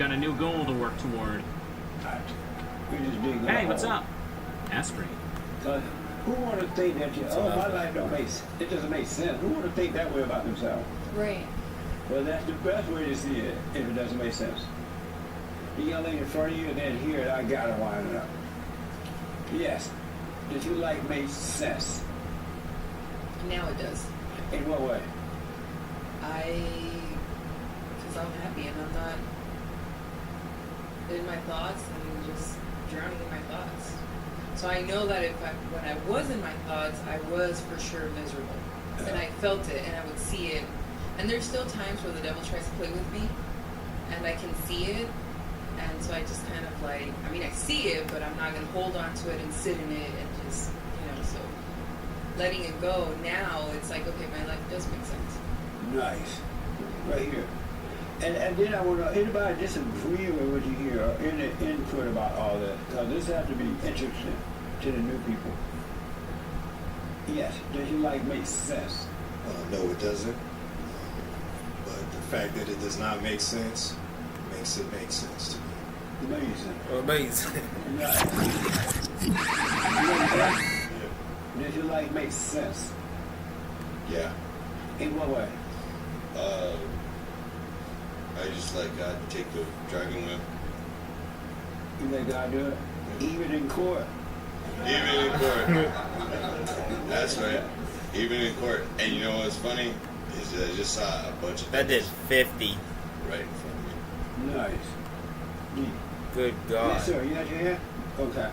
got a new goal to work toward. Hey, what's up? Astrid. Who want to think that my life don't make it doesn't make sense? Who want to think that way about themselves? Right. Well, that's the best way to see it if it doesn't make sense. The young lady in front of you and then here, I gotta wind it up. Yes. Did you like make sense? Now it does. In what way? Because I'm happy and I'm not in my thoughts and just drowning in my thoughts. So I know that when I was in my thoughts, I was for sure miserable. And I felt it and I would see it. And there's still times where the devil tries to play with me and I can see it. And so I just kind of I see it, but I'm not going to hold on to it and sit in it and just, so letting it go. Now it's like, okay, my life does make sense. Nice. Right here. And then I want to know, anybody disagree with what you hear or any input about all that? Because this has to be interesting to the new people. Yes. Does your life make sense? No, it doesn't. But the fact that it does not make sense makes it make sense to me. Amazing. Amazing. Nice. Does your life make sense? Yeah. In what way? I just let God take the driving wheel. You let God do it? Even in court? Even in court. That's right. Even in court. And you know what's funny? Is that I just saw a bunch of That did 50. right in front of me. Nice. Good God. Yes, sir. You got your hand? Okay.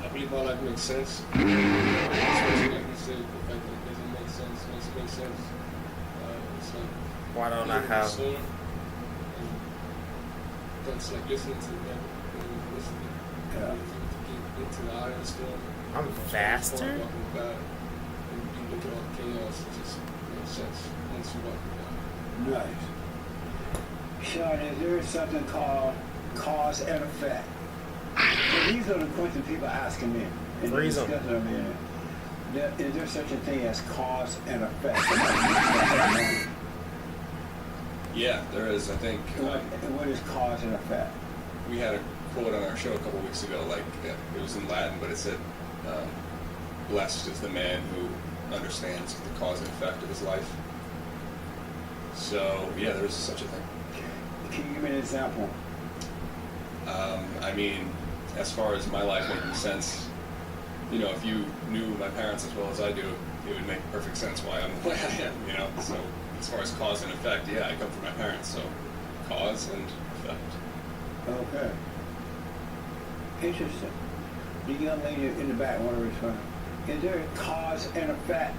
I believe my life makes sense. Especially like you said, the fact that it doesn't make sense makes it make sense. It's like Why don't I have... storm, and that's like listening to that. Listening Yeah. to get into the eye of the storm. I'm faster? Walking with God, and you look at all the chaos, it just makes sense once you walk with God. Nice. Sean, is there something called cause and effect? So these are the questions people are asking me. And Freeze 'em. discussing them in. Is there such a thing as cause and effect? Yeah, there is. I think What is cause and effect? we had a quote on our show a couple weeks ago. It was in Latin, but it said, "Blessed is the man who understands the cause and effect of his life." So yeah, there is such a thing. Can you give me an example? As far as my life making sense, if you knew my parents as well as I do, it would make perfect sense why I'm the way I am. So as far as cause and effect, yeah, I come from my parents, so cause and effect. Okay. Interesting. The young lady in the back want to respond. Is there a cause and effect?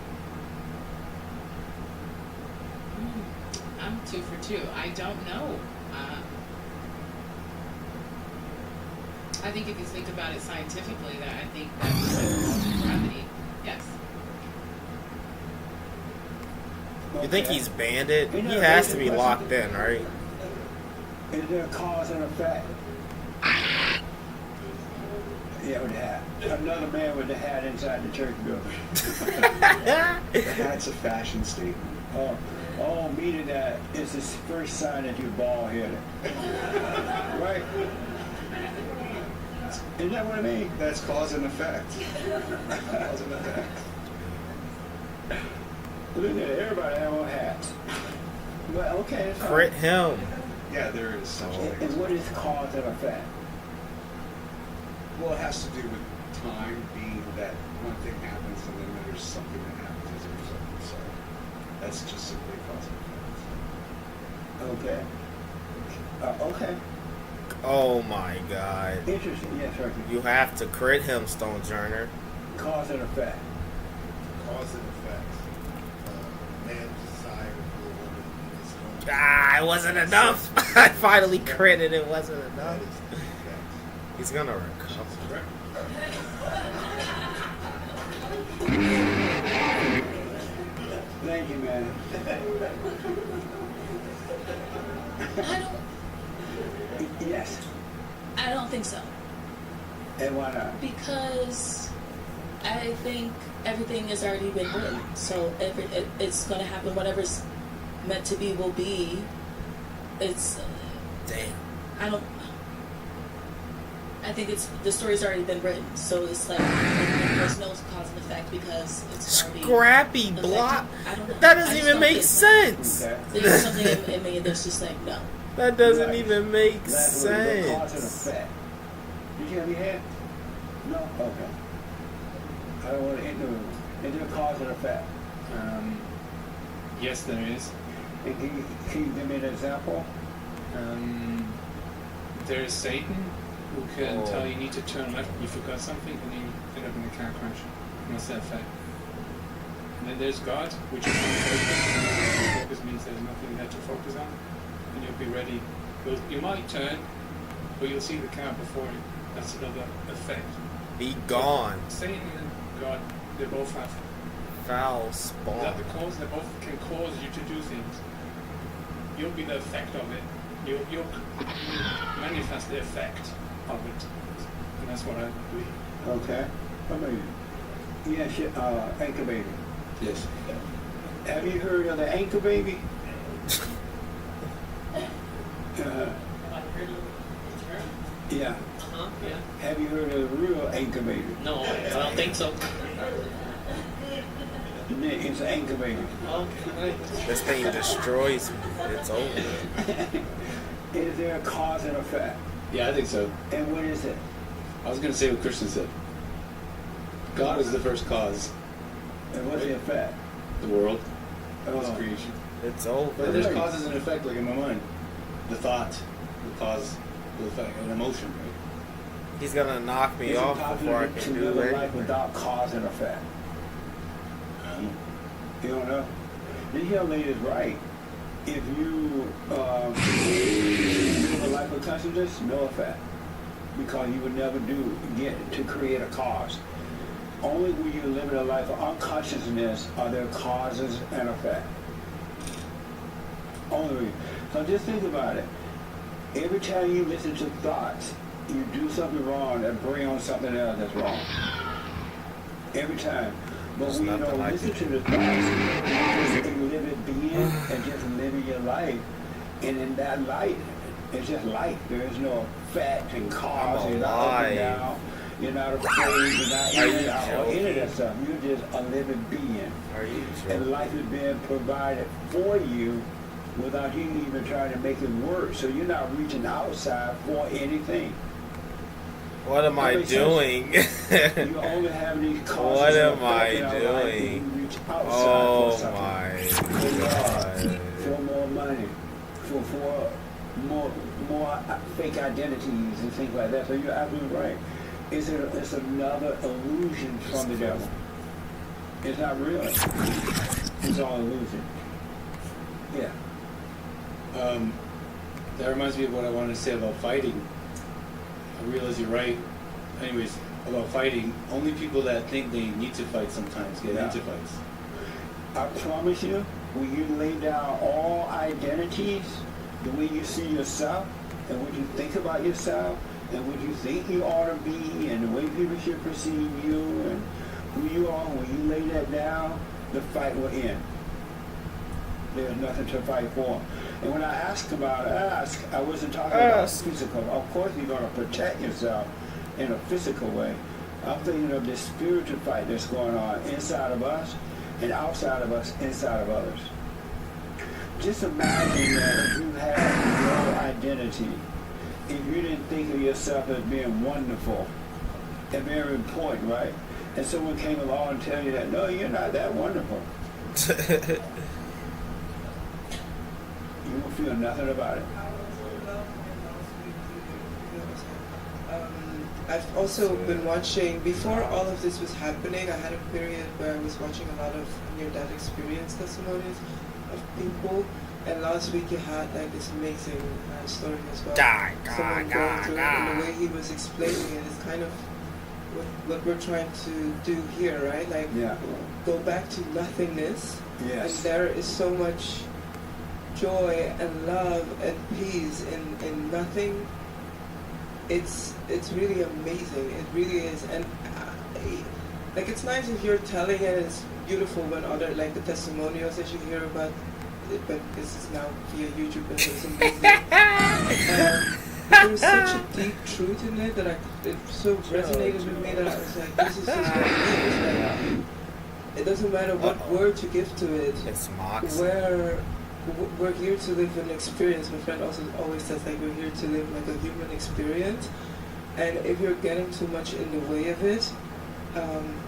I'm 2 for 2. I don't know. I think if you think about it scientifically, that I think that's gravity. Yes. You think he's banded? He has to be locked in, right? Is there a cause and effect? Yeah, with the hat. Another man with the hat inside the church building. The hat's a fashion statement. Meaning that it's the first sign that you're bald-headed. Right? Isn't that what I mean? That's cause and effect. Cause and effect. Look at it. Everybody have on hats. Well, okay. It's Crit him. Yeah, there is such a thing. And what is cause and effect? Well, it has to do with time being that one thing happens and then there's something that happens as a result. So that's just simply cause and effect. Okay. Okay. Oh my God. Interesting. Yes, sir. You have to crit him, Stonejourner. Cause and effect. Cause and effect. Man's desire for a woman is going to... It wasn't enough. I finally critted. It wasn't enough. That is the effect. He's gonna recover. Correct. Thank you, man. Yes. I don't think so. And why not? Because I think everything has already been written. So it's going to happen. Whatever's meant to be will be. it's Damn. I think it's the story's already been written, so it's like there's no cause and effect because it's already Scrappy affected. block. I don't know. That I doesn't just even don't make get sense. Okay. There's something in me that's just like no. That doesn't Right. even make Last one, the cause and sense. effect. Did you have your hand? No? Okay. I don't want to interrupt. Is there a cause and effect? Yes, there is. And can you give me an example? There is Satan, who can Oh. tell you need to turn left, you forgot something, and you end up in a car crash. What's that fact? And then there's God, which is focus. Focus means there's nothing you have to focus on, and you'll be ready. You might turn, but you'll see the car before you. That's another effect. Be gone. Satan and God, they both have Foul that spawn. the cause. They both can cause you to do things. You'll be the effect of it. You'll manifest the effect of it, and that's what I believe. Okay. How about you? Yes, anchor baby. Yes. Have you heard of the anchor baby? Yeah. Uh-huh, yeah. Have you heard of the real anchor baby? No, I don't think so. It's an anchor baby. Okay. This thing destroys me. It's over. Is there a cause and effect? Yeah, I think so. And what is it? I was going to say what Christian said. God is the first cause. And what's the effect? The world, Oh. His creation. It's over. But there's causes and effect, like in my mind. The thought, the cause, the effect, and emotion, right? He's gonna knock me Is it off possible before I to can live do a life anything. without cause and effect? I don't know. You don't know? This young lady is right. If you live a life of consciousness, no effect. Because you would never get to create a cause. Only when you live in a life of unconsciousness are there causes and effect. Only. So just think about it. Every time you listen to thoughts, you do something wrong that bring on something else that's wrong. Every time. But There's when you nothing don't like listen it. to the thoughts, you just live it being and just living your life. And in that light, it's just light. There is no effect and cause. I'm You're not up and alive. down. You're not afraid. You're not Are in you and out or any of that joking? stuff. You're just a living being. Are you And sure? life is being provided for you without you even trying to make it work. So you're not reaching outside for anything. What am I That makes doing? You only have these causes. What and am I effects in our life when doing? you reach outside Oh for something. my god. For more money, for more fake identities and things like that. So you're absolutely right. It's another illusion from the devil. It's not real. It's all illusion. Yeah. That reminds me of what I wanted to say about fighting. I realize you're right. Anyways, about fighting, only people that think they need to fight sometimes get Yeah. into fights. I promise you, when you lay down all identities, the way you see yourself, and what you think about yourself, and what you think you ought to be, and the way people should perceive you, and who you are, when you lay that down, the fight will end. There's nothing to fight for. And when I I wasn't talking about physical. Of course you're going to protect yourself in a physical way. I'm thinking of this spiritual fight that's going on inside of us and outside of us, inside of others. Just imagine that if you had no identity, if you didn't think of yourself as being wonderful and very important, right? And someone came along and tell you that, no, you're not that wonderful. You won't feel nothing about it. I've also been watching, before all of this was happening, I had a period where I was watching a lot of near-death experience testimonies of people. And last week you had like this amazing story as well. Someone going through it, and the way he was explaining it is kind of what we're trying to do here, right? Like go back to nothingness. Yes. And there is so much joy and love and peace in nothing. It's really amazing. It really is. And like it's nice if you're telling it. It's beautiful when other, like the testimonials that you hear about but this is now via YouTube and there's some movement. There was such a deep truth in it that it so resonated with me that I was like, this is just what it is. Like, it doesn't matter what word you give to it. It's Mox. We're here to live an experience. My friend also always says like we're here to live like a human experience. And if you're getting too much in the way of it,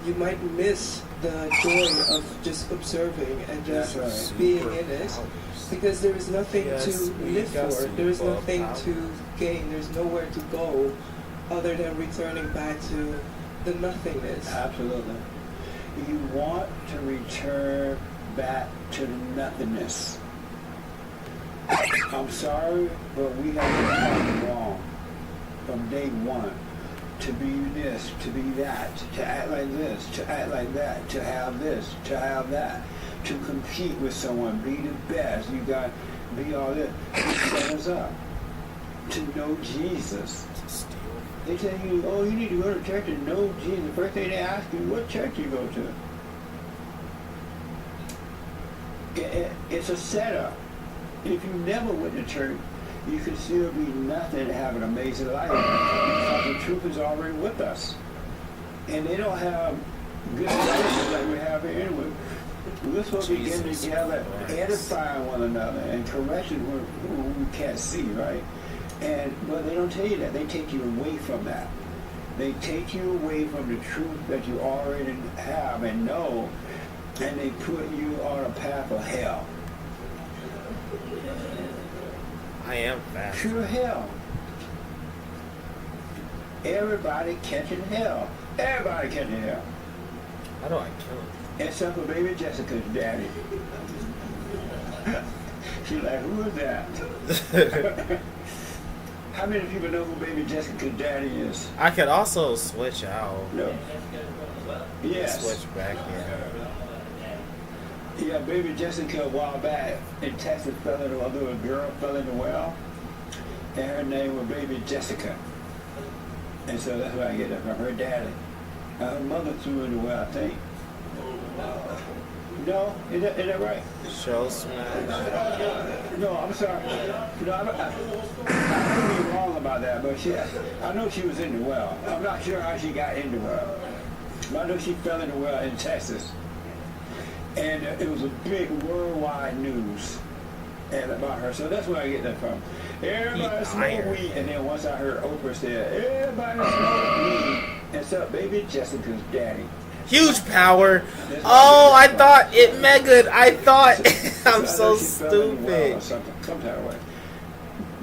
you might miss the joy of just observing and just being in it. Because there is nothing to live for. There is nothing to gain. There's nowhere to go other than returning back to the nothingness. Absolutely. You want to return back to the nothingness. I'm sorry, but we have been wrong from day one. To be this, to be that, to act like this, to act like that, to have this, to have that, to compete with someone, be the best. You got to be all this. Set us up to know Jesus. They tell you, oh, you need to go to church and know Jesus. The first thing they ask you, what church you go to? It's a setup. If you never went to church, you can still be nothing and have an amazing life because the truth is already with us. And they don't have good relations like we have here anyway. We're supposed to be getting together, edifying one another, and correcting when we can't see, right? But they don't tell you that. They take you away from that. They take you away from the truth that you already have and know, and they put you on a path of hell. I am fast. Pure hell. Everybody catching hell. Everybody catching hell. How do I kill him? Except for baby Jessica's daddy. She's like, who is that? How many people know who baby Jessica's daddy is? I could also switch out. No. Yes. Switch back in. Yeah, baby Jessica a while back in Texas a little girl fell in the well, and her name was baby Jessica. And so that's why I get it from her daddy. Her mother threw in the well, I think. No, is that right? Show smash. No, I'm sorry. No, I could be wrong about that, but I know she was in the well. I'm not sure how she got in the well. But I know she fell in the well in Texas. And it was a big worldwide news about her. So that's where I get that from. Everybody smoke weed. And then once I heard Oprah say, everybody smoke weed except baby Jessica's daddy. Huge power. Oh, I thought it mega. I thought I'm so stupid. Some kind of way.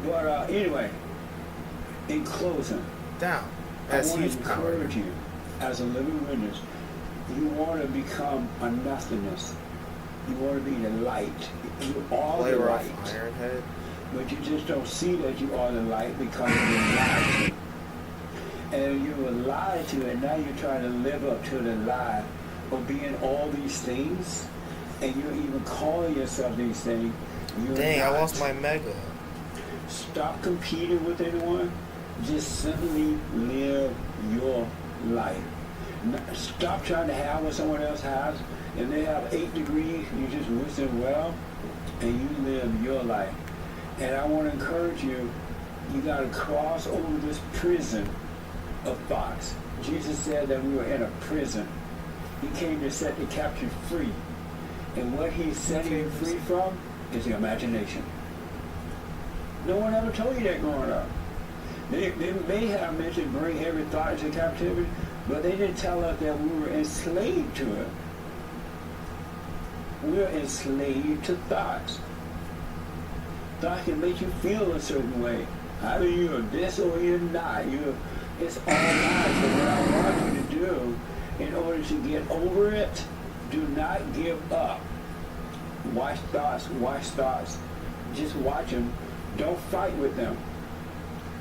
But anyway, in closing, down. That's huge power. I want to encourage you as a living witness. You want to become a nothingness. You want to be the light. You are the light. Ironhead. But you just don't see that you are the light because you're lied to. And you were lied to, and now you're trying to live up to the lie of being all these things, and you're even calling yourself these things. Dang, not. I lost my mega. Stop competing with anyone. Just simply live your life. Stop trying to have what someone else has. If they have 8 degrees, you just wish them well, and you live your life. And I want to encourage you, you got to cross over this prison of thoughts. Jesus said that we were in a prison. He came to set the captive free. And what he's setting you free from is the imagination. No one ever told you that growing up. They may have mentioned bring every thought into captivity, but they didn't tell us that we were enslaved to it. We're enslaved to thoughts. Thought can make you feel a certain way. Either you're this or you're not. It's all lies. So what I want you to do, in order to get over it, do not give up. Watch thoughts. Just watch them. Don't fight with them.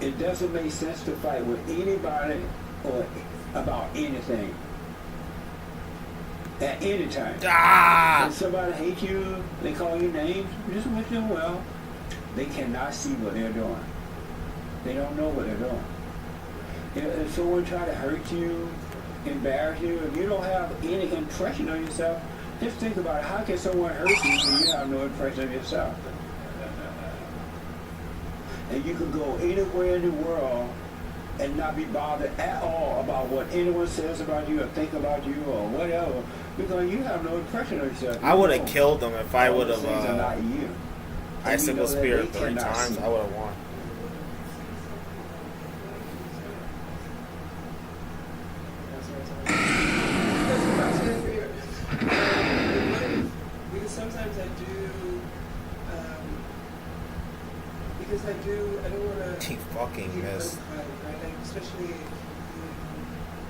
It doesn't make sense to fight with anybody or about anything. At any time. When somebody hates you, they call you names, just wish them well. They cannot see what they're doing. They don't know what they're doing. If someone try to hurt you, embarrass you, if you don't have any impression on yourself, Just think about it. How can someone hurt you when you have no impression of yourself? And you could go anywhere in the world and not be bothered at all about what anyone says about you or think about you or whatever, because you have no impression of yourself. I would have killed them if I All would those things are not have you. icicle And you know that spirit they 3 cannot times. see. I would have won. Because sometimes I do, because I don't want to. He fucking missed. Right? Like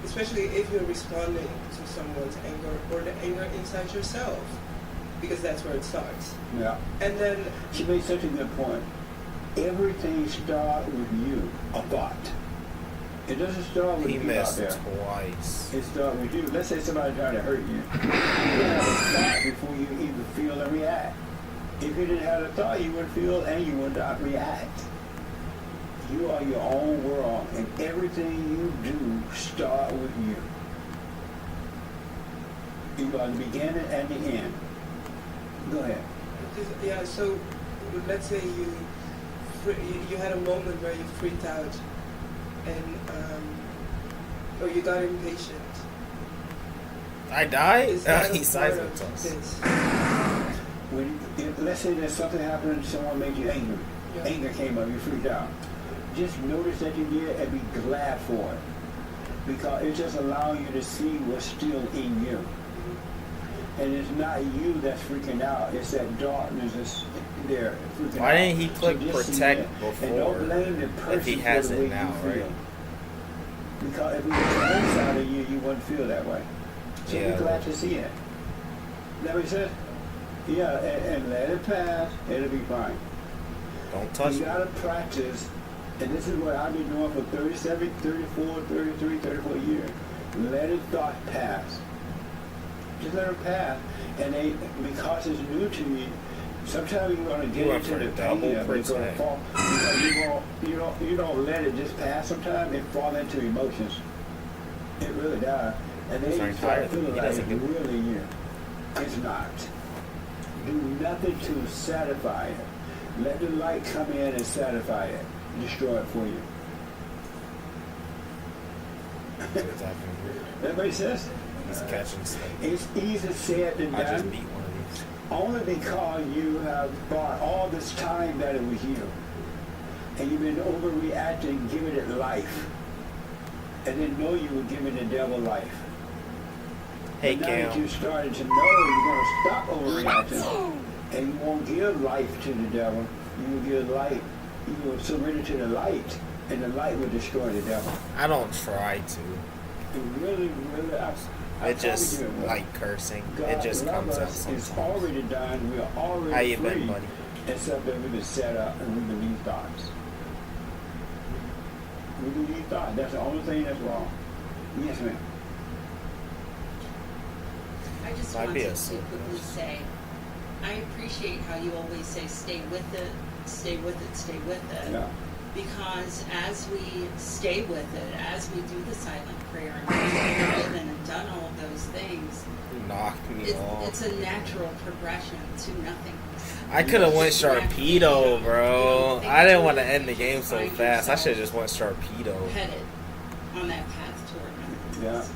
especially if you're responding to someone's anger or the anger inside yourself, because that's where it starts. Yeah. And then She made such a good point. Everything starts with you, a thought. It doesn't start with He you out missed there. twice. It starts with you. Let's say somebody tried to hurt you. You have a thought before you even feel and react. If you didn't have a thought, you would feel and you would not react. You are your own world, and everything you do starts with you. You are the beginning and the end. Go ahead. yeah, so let's say you had a moment where you freaked out, and or you got impatient. I died? Is that He a sized part of us. this? Let's say there's something happened, someone made you angry. Yeah. Anger came up, you freaked out. Just notice that you did and be glad for it. Because it's just allowing you to see what's still in you. And it's not you that's freaking out, it's that darkness that's there freaking out. Why didn't he click just see protect that. before And don't blame the person if he for has the it way now, you right? feel. Because if it was inside of you, you wouldn't feel that way. So Yeah. be glad to see it. That makes sense? Yeah, and let it pass, it'll be fine. Don't touch You me. gotta practice, and this is what I've been doing for 37, 34, 33, 34 years. Let it thought pass. Just let it pass. And because it's new to you, sometimes you're gonna get You went into for the double pain of it, it's gonna protect. fall. Because you don't let it just pass sometimes, it fall into emotions. It really does. And then He's you not start tired. feeling He like it's doesn't get- really you. It's not. Do nothing to satisfy it. Let the light come in and satisfy it. Destroy it for you. What's happening here? That makes sense? He's catching stuff. It's easier said than I just done. beat one of these. Only because you have thought all this time that it was you. And you've been overreacting, giving it life. And didn't know you were giving the devil life. Hey, But now that Cam. you're starting to know, you're going to stop overreacting. And you won't give life to the devil. You will give light. You will surrender to the light. And the light will destroy the devil. I don't try to. It really, I It just, promise you it will. like cursing. God It just love comes out us. It's sometimes. already done. We are already How you free. been, buddy? Except that we been set up and we believe thoughts. We believe thoughts. That's the only thing that's wrong. Yes, ma'am. I just Might be wanted a to secret. quickly say, I appreciate how you always say, stay with it, stay with it, stay with it. Yeah. Because as we stay with it, as we do the silent prayer and we've forgiven and done all of those things, You knocked me off. it's a natural progression to nothing. I could have went Sharpedo, bro. I didn't want to end the game so fast. I should have just went Sharpedo. Headed on that path toward Yeah. nothingness.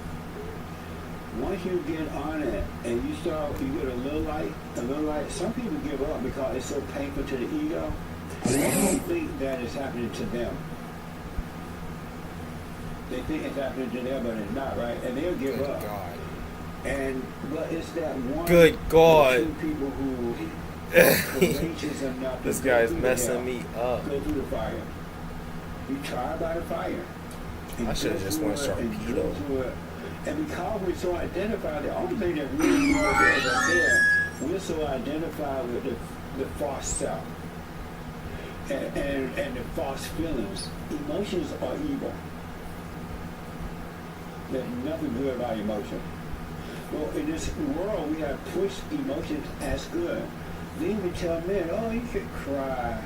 Once you get on it and you get a little light, some people give up because it's so painful to the ego. They don't think that is happening to them. They think it's happening to them, but it's not, right? And they'll give Good up. God. But it's that one Good God. or two people who are courageous enough to This go guy's through the messing hell, me up. go through the fire. You try by the fire. And I should've go just through went it and Sharpedo. go through it. And because we're so identified, the only thing that really matters is that we're so identified with the false self and the false feelings. Emotions are evil. There's nothing good about emotion. Well, in this world, we have pushed emotions as good. They even tell men, oh, you should cry.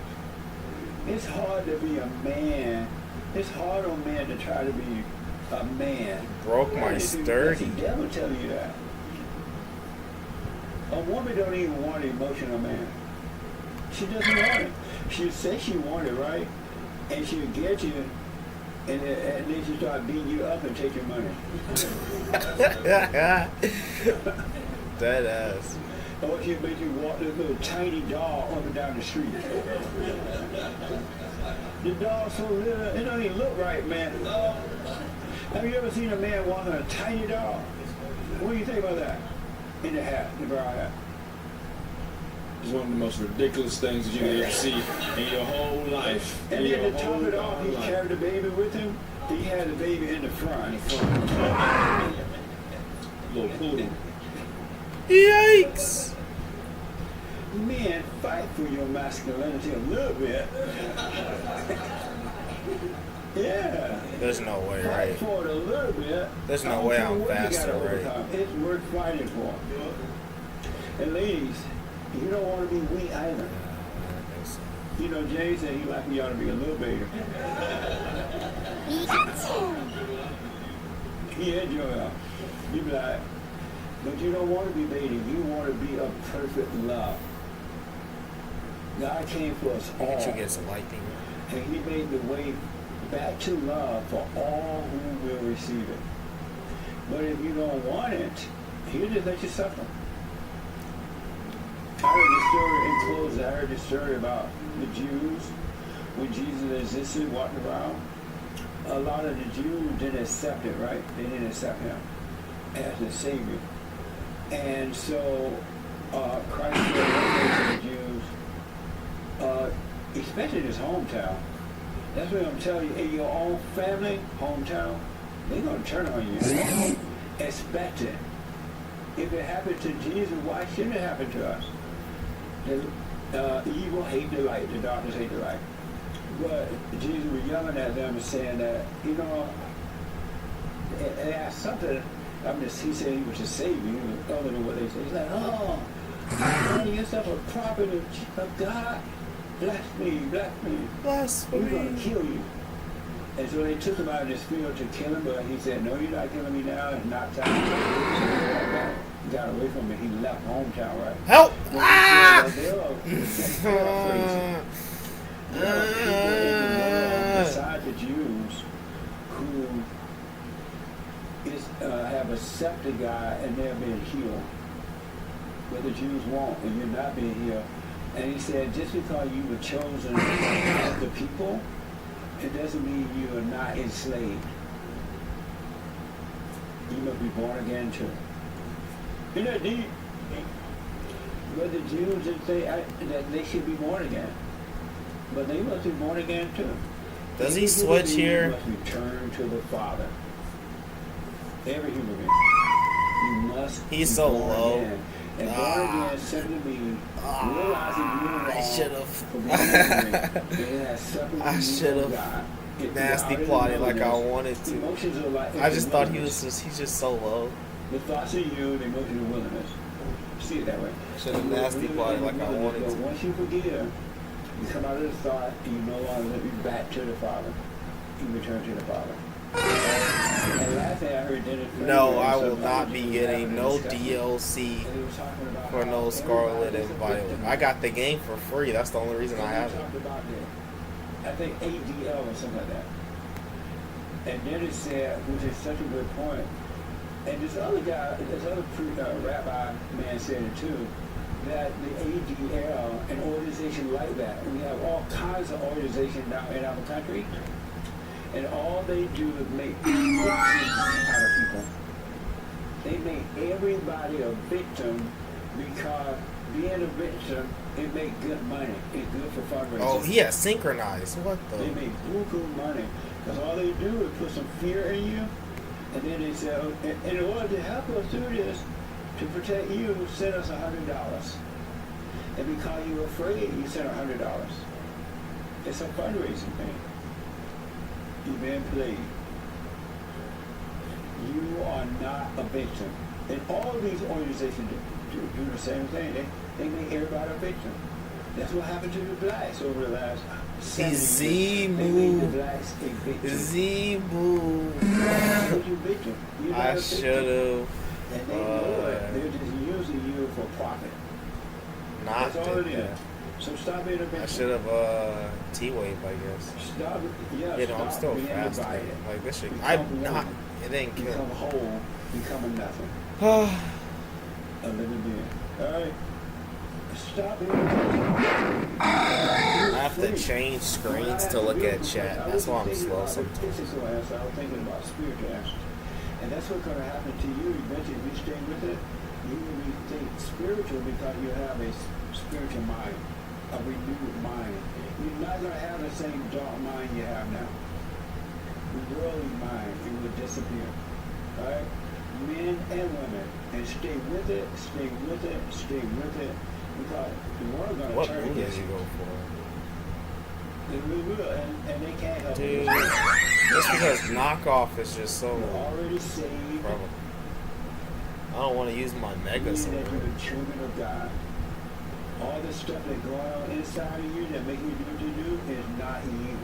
It's hard to be a man. It's hard on men to try to be a man. Broke my That's sturdy. the devil telling you that. A woman don't even want an emotional man. She doesn't want it. She'll say she wants it, right? And she'll get you, and then she'll start beating you up and take your money. Dead ass. Or she'll make you walk this little tiny dog up and down the street. The dog's so little, it don't even look right, man. Have you ever seen a man walking a tiny dog? What do you think about that? In the hat, the brown hat. It's one of the most ridiculous things that you can ever see in your whole life. And then to top it off, he carried the baby with him. He had the baby in the front. Little poodle. Yikes! Men, fight for your masculinity a little bit. Yeah. There's no way, Fight right? for it a little bit. There's no I don't way care I'm what you faster, gotta right? overcome. It's worth fighting for. And ladies, you don't want to be weak either. You know, Jay said he like me ought to be a little bigger. Yeah, Joel. You be like, but you don't want to be baby. You want to be a perfect love. God came for us all. You get some lightning. And he made the way back to love for all who will receive it. But if you don't want it, he'll just let you suffer. I heard the story in closing. I heard the story about the Jews when Jesus existed, walking around. A lot of the Jews didn't accept it, right? They didn't accept him as the Savior. And so Christ said one day to the Jews, especially in his hometown. That's what I'm telling you. In your own family, hometown, they're going to turn on you. Expect it. If it happened to Jesus, why shouldn't it happen to us? The evil hate the light, the darkness hate the light. But Jesus was yelling at them and saying that, you know, and asked something. He said he was a savior. He was other than what they said. He's like, oh, calling yourself a prophet of God. Blasphemy. We're going to kill you. And so they took him out of this field to kill him, but he said, no, you're not killing me now. It's not time. He got away from it. He left hometown, right? Help! There are people in the world besides the Jews who have accepted God and they're being healed. But the Jews won't, and you're not being healed. And he said, just because you were chosen of the people, it doesn't mean you are not enslaved. You must be born again too. Isn't that deep? But the Jews didn't say that they should be born again. But they must be born again too. Does he switch here? Must return to the Father. Every human being. You must. He's be so born low. Again. And born again simply means realizing you're wrong. I should for being ignorant. I should have nasty plotted like I wanted to. Emotions are like I just thought he's just so low. The thoughts are you, the emotions are wilderness. See it that way. Should have nasty plotted like I wanted But to. once you forgive, you come out of the thought and you no longer let me back to the Father. You return to the Father. And last thing I heard Dennis No, I will not be getting no DLC for no Scarlet and Violet. I got the game for free. That's the only reason I have it. I think ADL or something like that. And Dennis said, which is such a good point, and this other guy, this other rabbi man said it too, that the ADL, an organization like that, we have all kinds of organizations now in our country, and all they do is make victims out of people. They make everybody a victim because being a victim, it makes good money. It's good for fundraising. Oh, he has synchronized. What They the? make buku money because all they do is put some fear in you, and then they say, oh, in order to help us do this, to protect you, send us $100. And because you're afraid, you send $100. It's a fundraising thing. You've been played. You are not a victim. And all of these organizations do the same thing. They make everybody a victim. That's what happened to the blacks over the last 70 years. Z They made the move. blacks a victim. Z move. You're a victim. You're not I a victim. should have. And they know it. They're just using you for profit. Not That's all it yeah. is. So stop being a bitch. I should have T-wave, I guess. Stop. Yeah. You know, I'm stop still being fast. divided. Like this shit. Become I'm not. one. It ain't Become kill. whole. Become a nothing. A living being. All right. Stop being a bitch. I have to change screens to look at chat. That's why I'm slow sometimes. Physical answer. I was thinking about spiritual answers. And that's what's going to happen to you eventually. If you stay with it, you will think spiritual because you have a spiritual mind, a renewed mind. You're not going to have the same dark mind you have now. The worldly mind, it will disappear. All right? Men and women. And stay with it, stay with it, stay with it. Because the world's going to What turn movie against did you you. go for? They really will, and they can't help Dude, it. just because knockoff is just so You're already saved. prevalent. I don't want to use my mega Meaning sword. that you're the children of God. All the stuff that going on inside of you that make you do what you do is not you.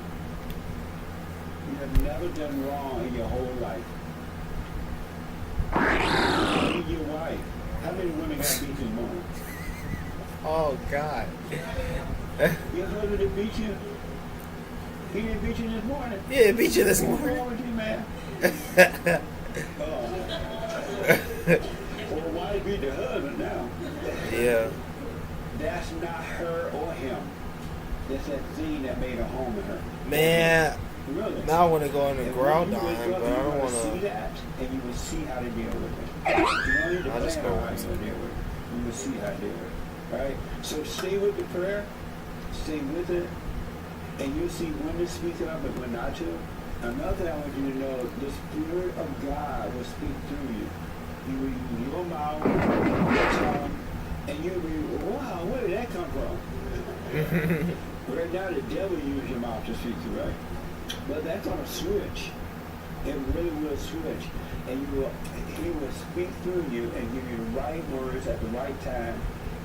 You have never done wrong in your whole life. Even your wife. How many women got beat this morning? Oh God. Your husband that beat you? He didn't beat you this morning. Yeah, it beat you this What's morning. wrong with you, man? Well, why beat the husband now? Yeah. That's not her or him. That's that thing that made a home in her. Man, Really? now I want to go in the And ground when you wake dime, up, but I you're don't gonna want see to. that, and you will see how to deal with it. You don't need to I'll just plan go on how once. you're gonna deal with it. You will see how to deal with it. Right? So stay with the prayer, stay with it, and you'll see when to speak it up and when not to. Another thing I want you to know, the Spirit of God will speak through you. You will use your mouth, your tongue, and you'll be, wow, where did that come from? Right now, the devil uses your mouth to speak through, right? But that's on a switch. It really will switch. And he will speak through you and give you the right words at the right time,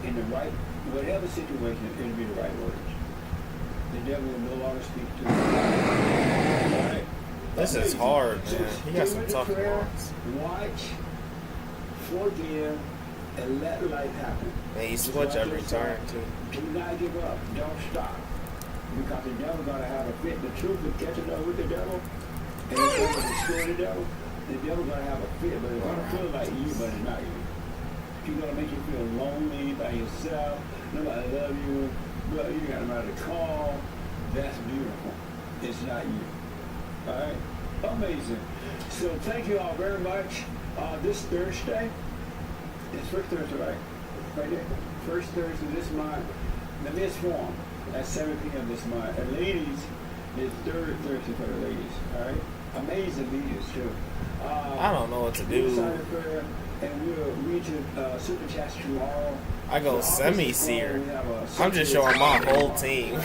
in the right, whatever situation, it'll be the right words. The devil will no longer speak through you. Right? This is hard, So man. You got stay some with the tough prayer, ones. watch, forgive, and let life happen. And you Just switch like every this, turn too. Do not give up. Don't stop. Because the devil's going to have a fit. The truth is catching up with the devil. And it's going to destroy the devil. The devil's going to have a fit. But it's going to feel like you, but it's not you. He's going to make you feel lonely by yourself. Nobody love you. But you got nobody to call. That's beautiful. It's not you. All right? Amazing. So thank you all very much. This Thursday, it's first Thursday, right? Right there. First Thursday this month, the Miss Forum at 7 p.m. this month. And ladies, it's third Thursday for the ladies. All right? Amazing leaders, too. I don't know what to do. Silent prayer, and we'll read your super chats tomorrow. I go The office semi-seer. tomorrow, we have a I'm just showing my whole team.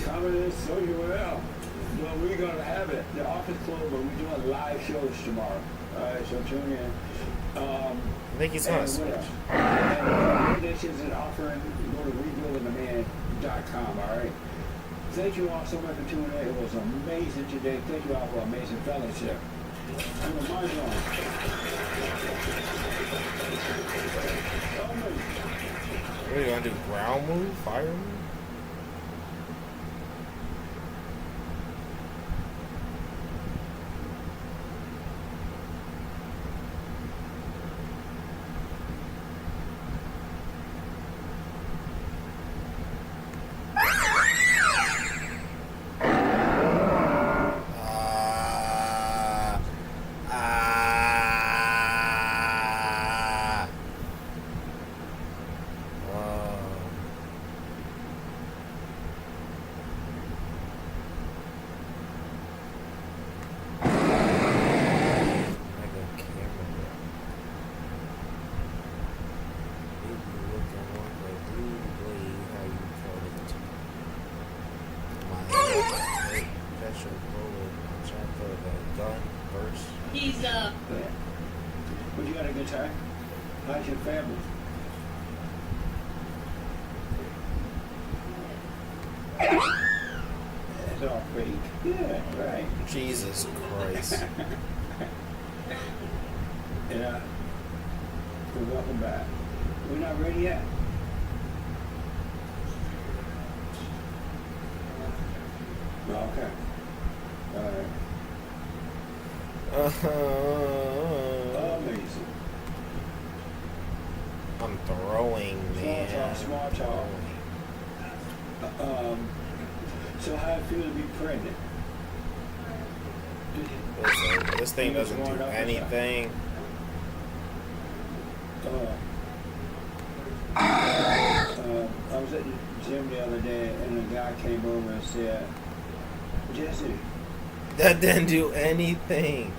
Coming in so well. Well, we're going to have it. The office closed, but we're doing live shows tomorrow. All right, so tune in. I think he's going to switch. And donations and offering, go to rebuildingtheman.com, all right? Thank you all so much for tuning in. It was amazing today. Thank you all for amazing fellowship. I'm a mind on. What are you going to do? Ground move? Fire move? He's But you had a good time? How's your family? That's all fake. Yeah, right. Jesus Christ. Yeah. So welcome back. We're not ready yet. Okay. All right. Amazing. I'm throwing, man. Small talk. So how it feel to be pregnant? Listen, this thing doesn't do anything. I was at the gym the other day, and a guy came over and said, Jesse. That didn't do anything.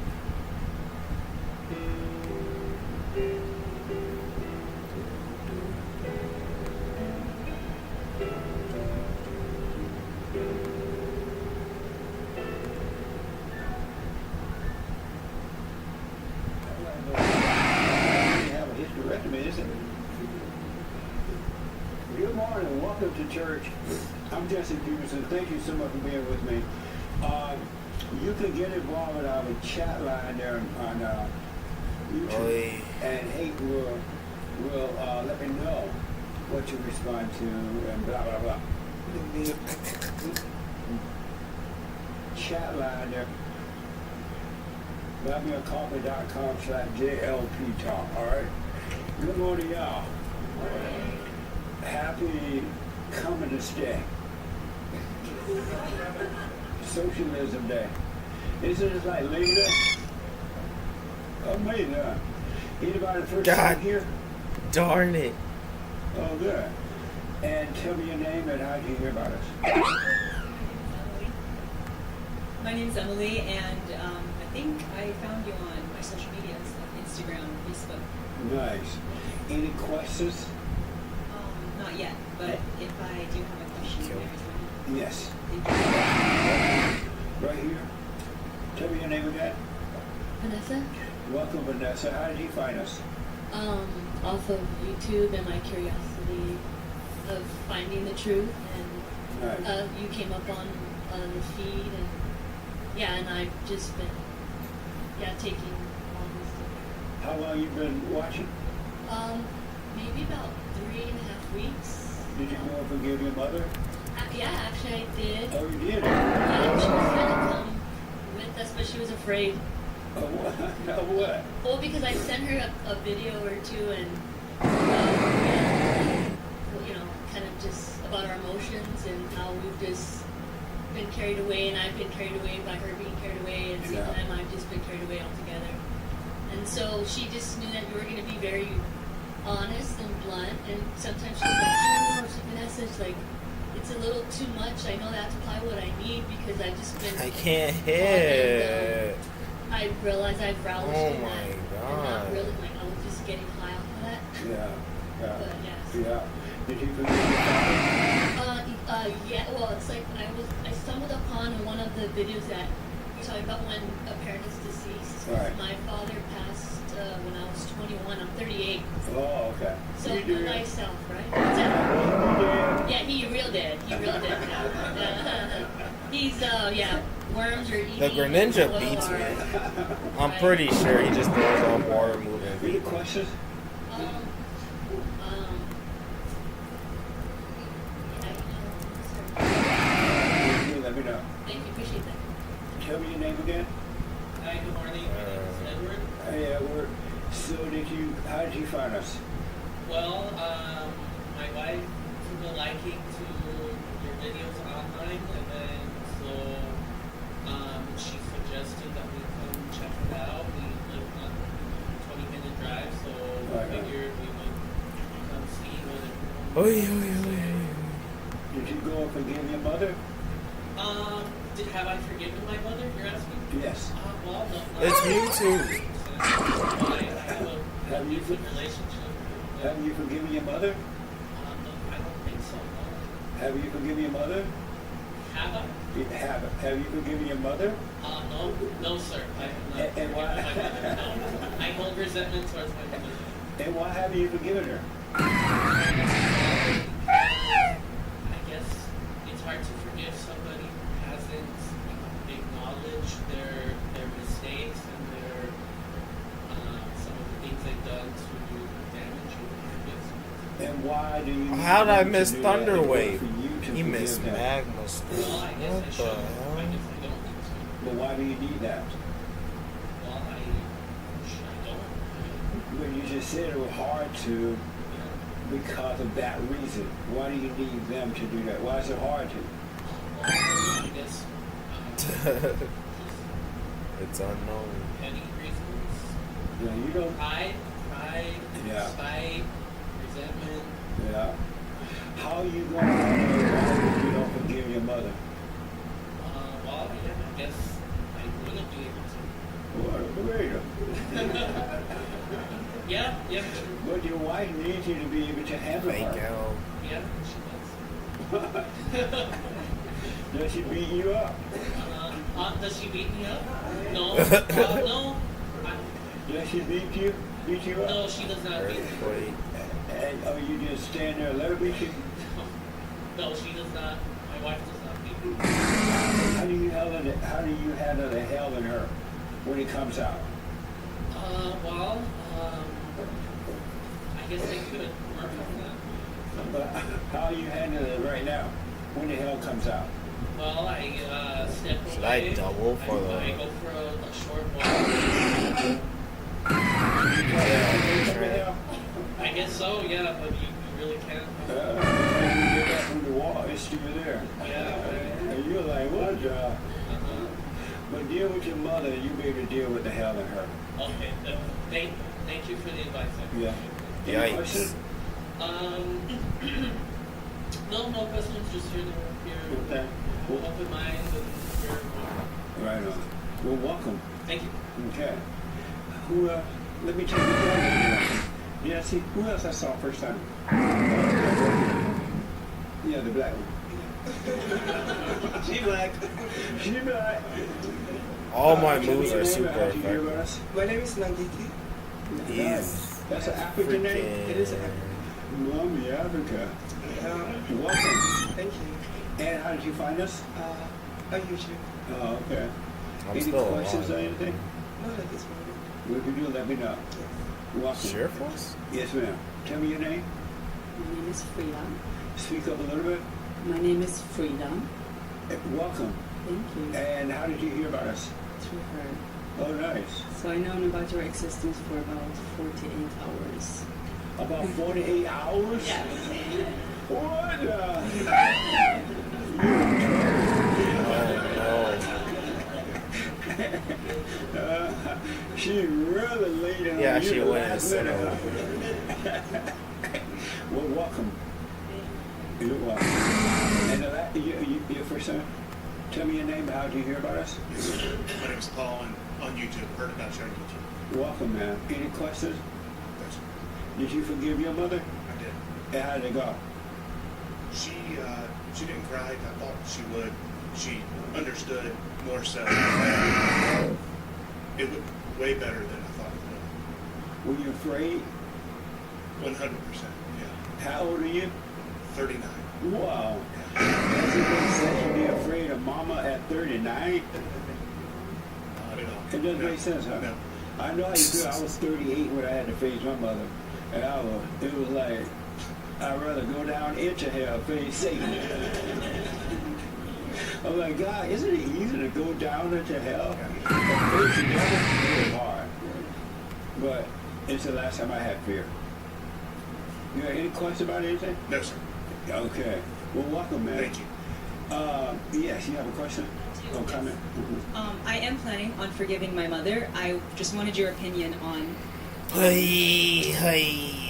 Have a hysterectomy, isn't it? Good morning, welcome to church. I'm Jesse Peterson. Thank you so much for being with me. You can get involved with our chat line there on YouTube, Oy. and Hank will let me know what you respond to and blah blah blah. Chat line there. BuyMeACoffee.com/JLP Talk. All right. Good morning, y'all. Happy Communist Day. Socialism Day. Isn't it like Labor Day? Amazing, huh? Anybody first God. time here? Darn it. Oh, good. And tell me your name and how did you hear about us? My name's Emily, and I think I found you on my social medias, like Instagram, Facebook. Nice. Any questions? Not yet, but if I do have a question, Yes. Right here. Tell me your name again. Vanessa, Welcome, Vanessa. How did you find us? off of YouTube and my curiosity of finding the truth, and Nice. you came up on the feed, and and I've just been taking all this stuff. How long you been watching? Maybe about 3.5 weeks. Did you go and forgive your mother? Actually I did. Oh, you did? She was trying to come with us, but she was afraid. Of what? Well, because I sent her a video or two, and kind of just about our emotions and how we've just been carried away, and I've been carried away by her being carried away, and sometimes I've just been carried away altogether. And so she just knew that we were going to be very honest and blunt, and sometimes she's like, Vanessa, it's like, it's a little too much. I know that's probably what I need, because I've just been... I can't hit. I realized I've relished in that. my And God. not really, like, I was just getting high off of that. Yeah. But, yes. Yeah. Did you forgive your father? Well, it's like I stumbled upon one of the videos that talk about when a parent is deceased. Right. My father passed when I was 21. I'm 38. Oh, okay. So You know did. thyself, right? What's that? Yeah, he real dead. He real dead now. He's worms are eating. The Greninja beats me. I'm pretty sure he just throws off water moving. Any questions? Let me know. Thank you, appreciate that. Tell me your name again. Hi, good morning. My name is Edward. Hey, Edward. So how did you find us? Well, my wife took a liking to your videos online, and then she suggested that we come check it out. We live on a 20-minute drive, so we figured we would come see whether. Did you go and forgive your mother? Have I forgiven my mother? You're asking? Yes. Well, no. It's YouTube. I have a good relationship. Have you forgiven your mother? No, I don't think so. No. Have you forgiven your mother? Have I? Have you forgiven your mother? No, sir. I have not And why? forgiven my mother. No. I hold resentment towards my mother. And why haven't you forgiven her? I guess it's hard to forgive somebody who hasn't And why do you? How did I need miss to do that in order Thunderwave? for you to He forgive missed them? Magma Storm. Well, I guess I What should. the I hell? guess I don't need to. But why do you need that? Well, I don't. But you just said it was hard to because of that reason. Why do you need them to do that? Why is it hard to? Well, I guess It's unknown. petty reasons. Yeah, you don't. Pride, Yeah. spite, resentment. Yeah. How you gonna know why you don't forgive your mother? Well, yeah, I guess I wouldn't be able to. Well, Yeah, true. but your wife needs you to be able to handle Fake her. out. Yeah, she does. Does she beat you up? Does she beat me up? No. No. Does she beat you? Beat you up? No, she does not beat me. Earthquake. And oh, you just stand there and let her beat you? No, she does not. My wife does not beat me. How do you handle the hell in her when it comes out? Well, I guess they could work on that. But how you handle it right now when the hell comes out? Well, I step away. Should I double for the? I go for a short walk. Yeah, I guess so, yeah, but you really can't. You get up from the wall, it's still there. Yeah. And you're like, what the? But deal with your mother, and you be able to deal with the hell in her. Okay. Thank you for the advice. Yeah. Any Yikes. questions? No questions. Just here. Okay. Well, Open mind and here. right on. Well, welcome. Thank you. Okay. Who? Let me take you down. Yeah. See, who else I saw first time? Yeah, the black one. She black. She black. All my Tell me moves your are name super and how you hear about effective. us. My name is Nanditi. He's That's an African name? It is African. Mommy Africa. Um, Welcome. Thank you. And how did you find us? On YouTube. Oh, okay. I'm Any still questions or alive. anything? Not at this moment. What you do, let me know. Welcome. Sure, Force? Yes, ma'am. Tell me your name. My name is Frida. Speak up a little bit. My name is Frida. Welcome. Thank you. And how did you hear about us? Through her. Oh, nice. So I known about your existence for about 48 hours. About 48 hours? Yes. What? She really laid it on Yeah, you she the went in last the minute. Well, welcome. You're welcome. And your first time? Tell me your name. How did you hear about us? My name is Paul, and on YouTube. Heard about you on YouTube. Welcome, man. Any questions? Yes. Did you forgive your mother? I did. And how did it go? She didn't cry. I thought she would. She understood more so. It was way better than I thought it Were you afraid? would. 100%. Yeah. How old are you? 39. Wow. Does it make sense to be afraid of mama at 39? Not at all. It doesn't No. make sense, huh? No. I know how you feel. I was 38 when I had to face my mother. And it was like, I'd rather go down into hell, face Satan. I'm like, God, isn't it easy to go down into hell? But face the devil is hard. But it's the last time I had fear. You got any questions about anything? No, sir. Okay. Well, welcome, man. Thank you. Yes, you have a question? Oh, comment? Mm-hmm. I am planning on forgiving my mother. I just wanted your opinion on.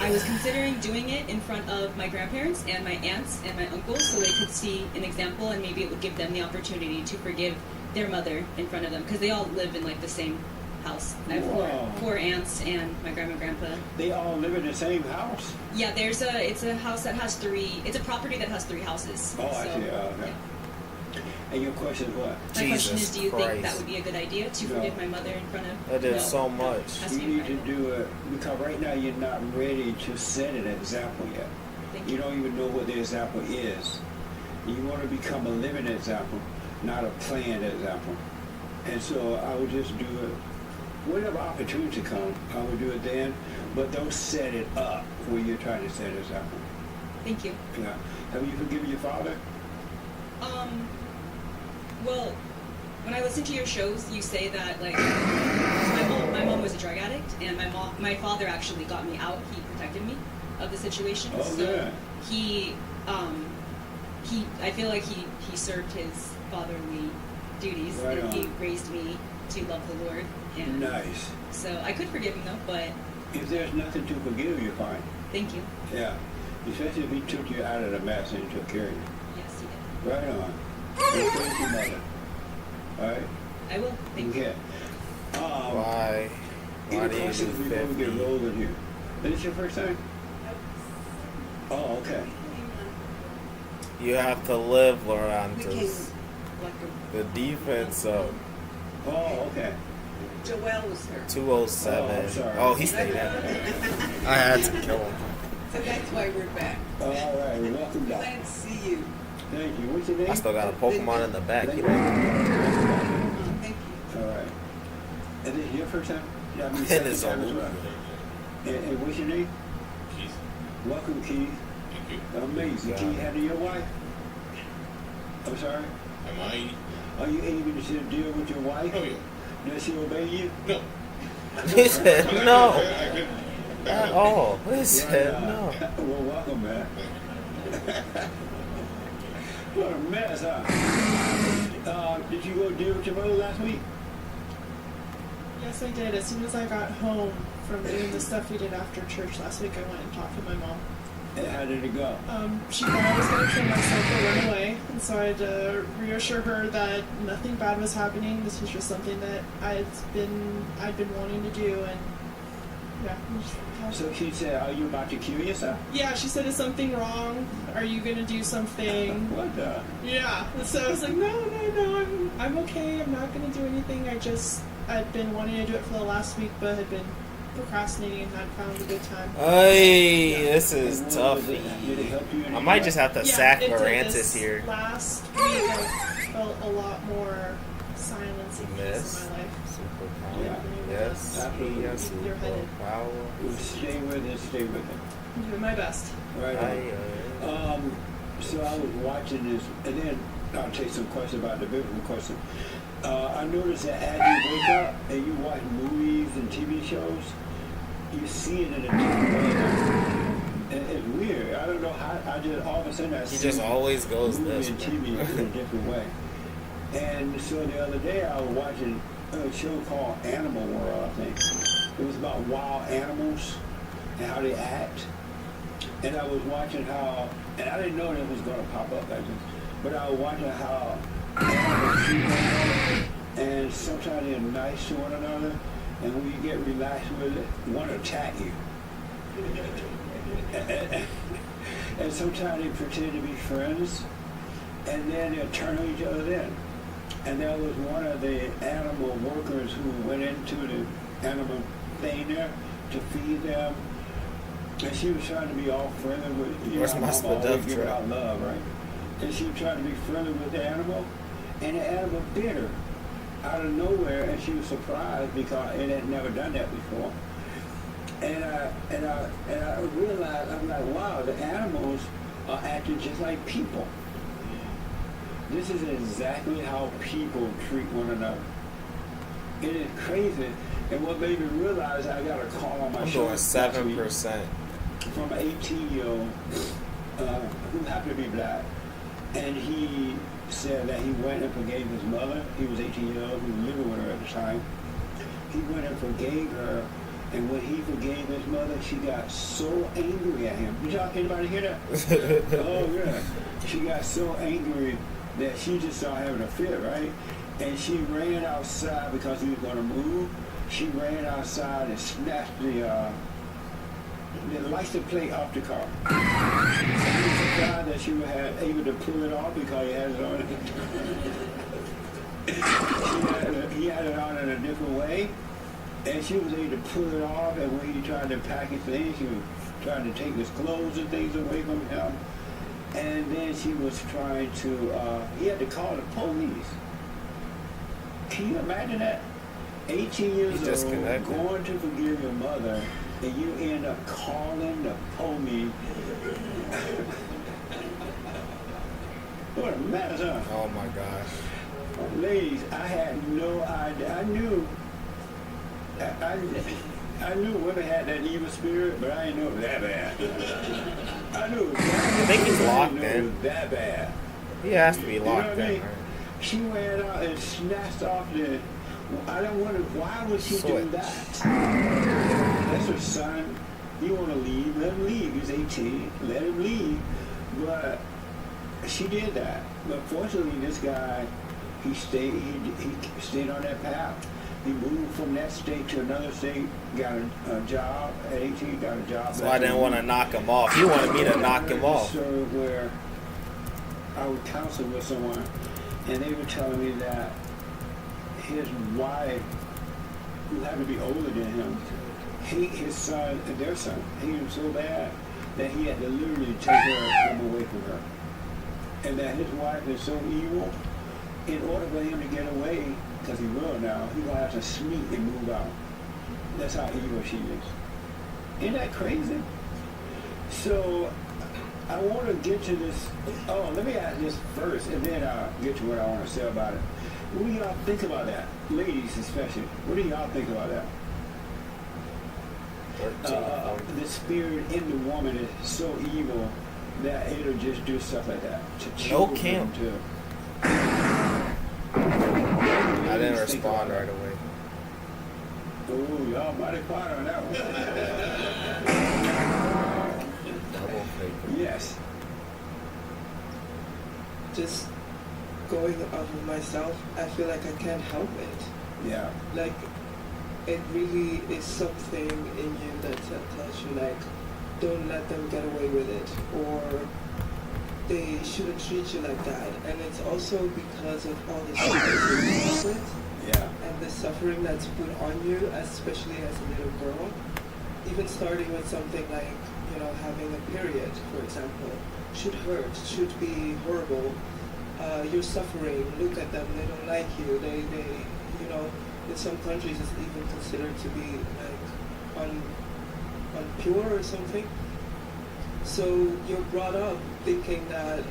I was considering doing it in front of my grandparents and my aunts and my uncles so they could see an example and maybe it would give them the opportunity to forgive their mother in front of them because they all live in like the same house. I have four aunts and my grandma and grandpa. They all live in the same house? Yeah, it's a house that has it's a property that has 3 houses. Oh, I see. Okay. Yeah. And your question is what? My question is, do you think that would be a good idea to No. forgive my mother in front of? That did so much. Has to You be in need to front of- do it because right now you're not ready to set an example yet. Thank You don't even know what the example is. You want to become a living example, not a planned example. And so I would just do it whenever opportunity comes. I would do it then, but don't set it up where you're trying to set an example. Thank you. Yeah. Have you forgiven your father? Well, when I listen to your shows, you say that like my mom was a drug addict, and my father actually got me out. He protected me of the situation. Oh, so yeah. he I feel like he served his fatherly duties, Right and he on. raised me to love the Lord. And Nice. So I could forgive him though, but If there's nothing to forgive, you're fine. thank you. Yeah. Especially if he took you out of the mess and took care of you. Yes, he did. Right on. Well, thank you, mother. All right? I will. Thank you. Okay. Why Any do you do questions before we get 50? rolling here? Is this your first time? Oh, okay. You have to live, Lorantos. The defense of Oh, okay. Joelle was there. 207. Oh, sorry. Oh, he stayed out. I had to kill him. So that's why we're back. All right. Welcome back. Glad to see you. Thank you. What's your name? I still got a Pokemon in the back. Thank You you. know? Thank you. All right. And this is your first time? Yeah, I mean, It second is time a as well. And what's your name? Keith. Welcome, Keith. Thank you. Amazing. Yeah. Keith, handle your wife? I'm sorry? Am I? Are you able to deal with your wife? Oh, yeah. Does she obey you? No. He said no. I could. At all. He said Right no. on. Well, welcome, man. What a mess, huh? Did you go deal with your mother last week? Yes, I did. As soon as I got home from doing the stuff we did after church last week, I went and talked to my mom. And how did it go? She thought I was going to kill myself or run away, and so I had to reassure her that nothing bad was happening. This was just something that I'd been wanting to do, and yeah. So she said, "Are you about to kill yourself?" Yeah, she said, "Is something wrong? Are you going to do something?" What the? Yeah. So I was like, no, I'm okay. I'm not going to do anything. I'd been wanting to do it for the last week, but had been procrastinating and not found a good time. Hey, this is And tough. did it help you in I any might way? just have to Yeah, sack it did. Lorantis This here. Last week, I felt a lot more silence and peace Miss. in my life. Superpower. Yeah. Yes. Absolutely. Yes. You're headed. Superpower. Stay with it. Stay with it. I'm doing my best. Right. Aye, On. So I was watching this, and then I'll take some questions about the biblical question. I noticed that as you wake up and you watch movies and TV shows, you see it in a different way. And it's weird. I don't know how. I just all of a sudden I He see just always goes movie this and way. TV in a different way. And so the other day I was watching a show called Animal World. I think it was about wild animals and how they act. And I was watching how, and I didn't know that it was going to pop up like this, but I was watching how animals treat one another, and sometimes they're nice to one another, and when you get relaxed with it, one attack you. And sometimes they pretend to be friends, and then they'll turn on each other then. And there was one of the animal workers who went into the animal thing there to feed them. And she was trying to be all friendly with, Where's my I'm always Spadef giving truck? out love, right? And she was trying to be friendly with the animal, and the animal bit her out of nowhere, and she was surprised because it had never done that before. And I realized, I'm like, wow, the animals are acting just like people. This is exactly how people treat one another. It is crazy. And what made me realize, I got a call on my I'm show doing last 7%. week from an 18-year-old who happened to be black. And he said that he went and forgave his mother. He was 18 years old. He was living with her at the time. He went and forgave her. And when he forgave his mother, she got so angry at him. Did y'all anybody hear that? Oh, yeah. She got so angry that she just started having a fit, right? And she ran outside because he was going to move. She ran outside and snatched the license plate off the car. And he was surprised that she was able to pull it off because he had it on. He had it on in a different way. And she was able to pull it off, and when he tried to package things, she was trying to take his clothes and things away from him. And then she was trying to, he had to call the police. Can you imagine that? 18 years old, going to forgive your mother, and you end up calling the police. What a mess, huh? Oh my gosh. Ladies, I had no idea. I knew women had that evil spirit, but I didn't know it was that bad. I knew it was that bad. I think he's locked I didn't know it in. was that bad. He has to be You know locked what I in, mean? right? She went out and snatched off the. I don't wonder why would she do Switch. that. That's her son. You want to leave? Let him leave. He's 18. Let him leave. But she did that. But fortunately, this guy, he stayed. He stayed on that path. He moved from that state to another state. Got a job at 18. Got a job. So I didn't want to knock him off. He wanted me to knock him off. Where I would counsel with someone, and they were telling me that his wife, who happened to be older than him, his son, their son, hated him so bad that he had to literally take him away from her. And that his wife is so evil, in order for him to get away, because he will now, he's going to have to sneak and move out. That's how evil she is. Isn't that crazy? So, I want to get to this. Oh, let me ask this first, and then I'll get to what I want to say about it. What do y'all think about that? Ladies especially. What do y'all think about that? The spirit in the woman is so evil that it'll just do stuff like that. To No children, Kim. to- I didn't respond right away. Oh, y'all mighty quiet on that one. Double fake. Yes. Just going off of myself, I feel like I can't help it. Yeah. Like, it really is something in you that tells you, like, don't let them get away with it, or they shouldn't treat you like that. And it's also because of all the suffering you deal with, and the suffering that's put on you, especially as a little girl. Even starting with something like, you know, having a period, for example, should hurt, should be horrible. You're suffering, look at them, they don't like you, they you know, in some countries it's even considered to be like unpure or something. So you're brought up thinking that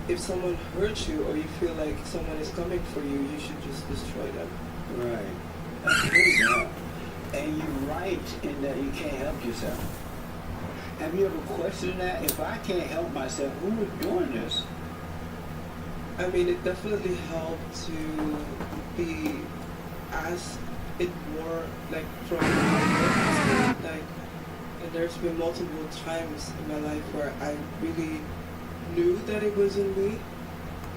if someone hurts you or you feel like someone is coming for you, you should just destroy them. Right. That's crazy, huh? And you're right in that you can't help yourself. Have you ever questioned that? If I can't help myself, who is doing this? I mean, it definitely helped to be asked it more, like, from like, and there's been multiple times in my life where I really knew that it wasn't me.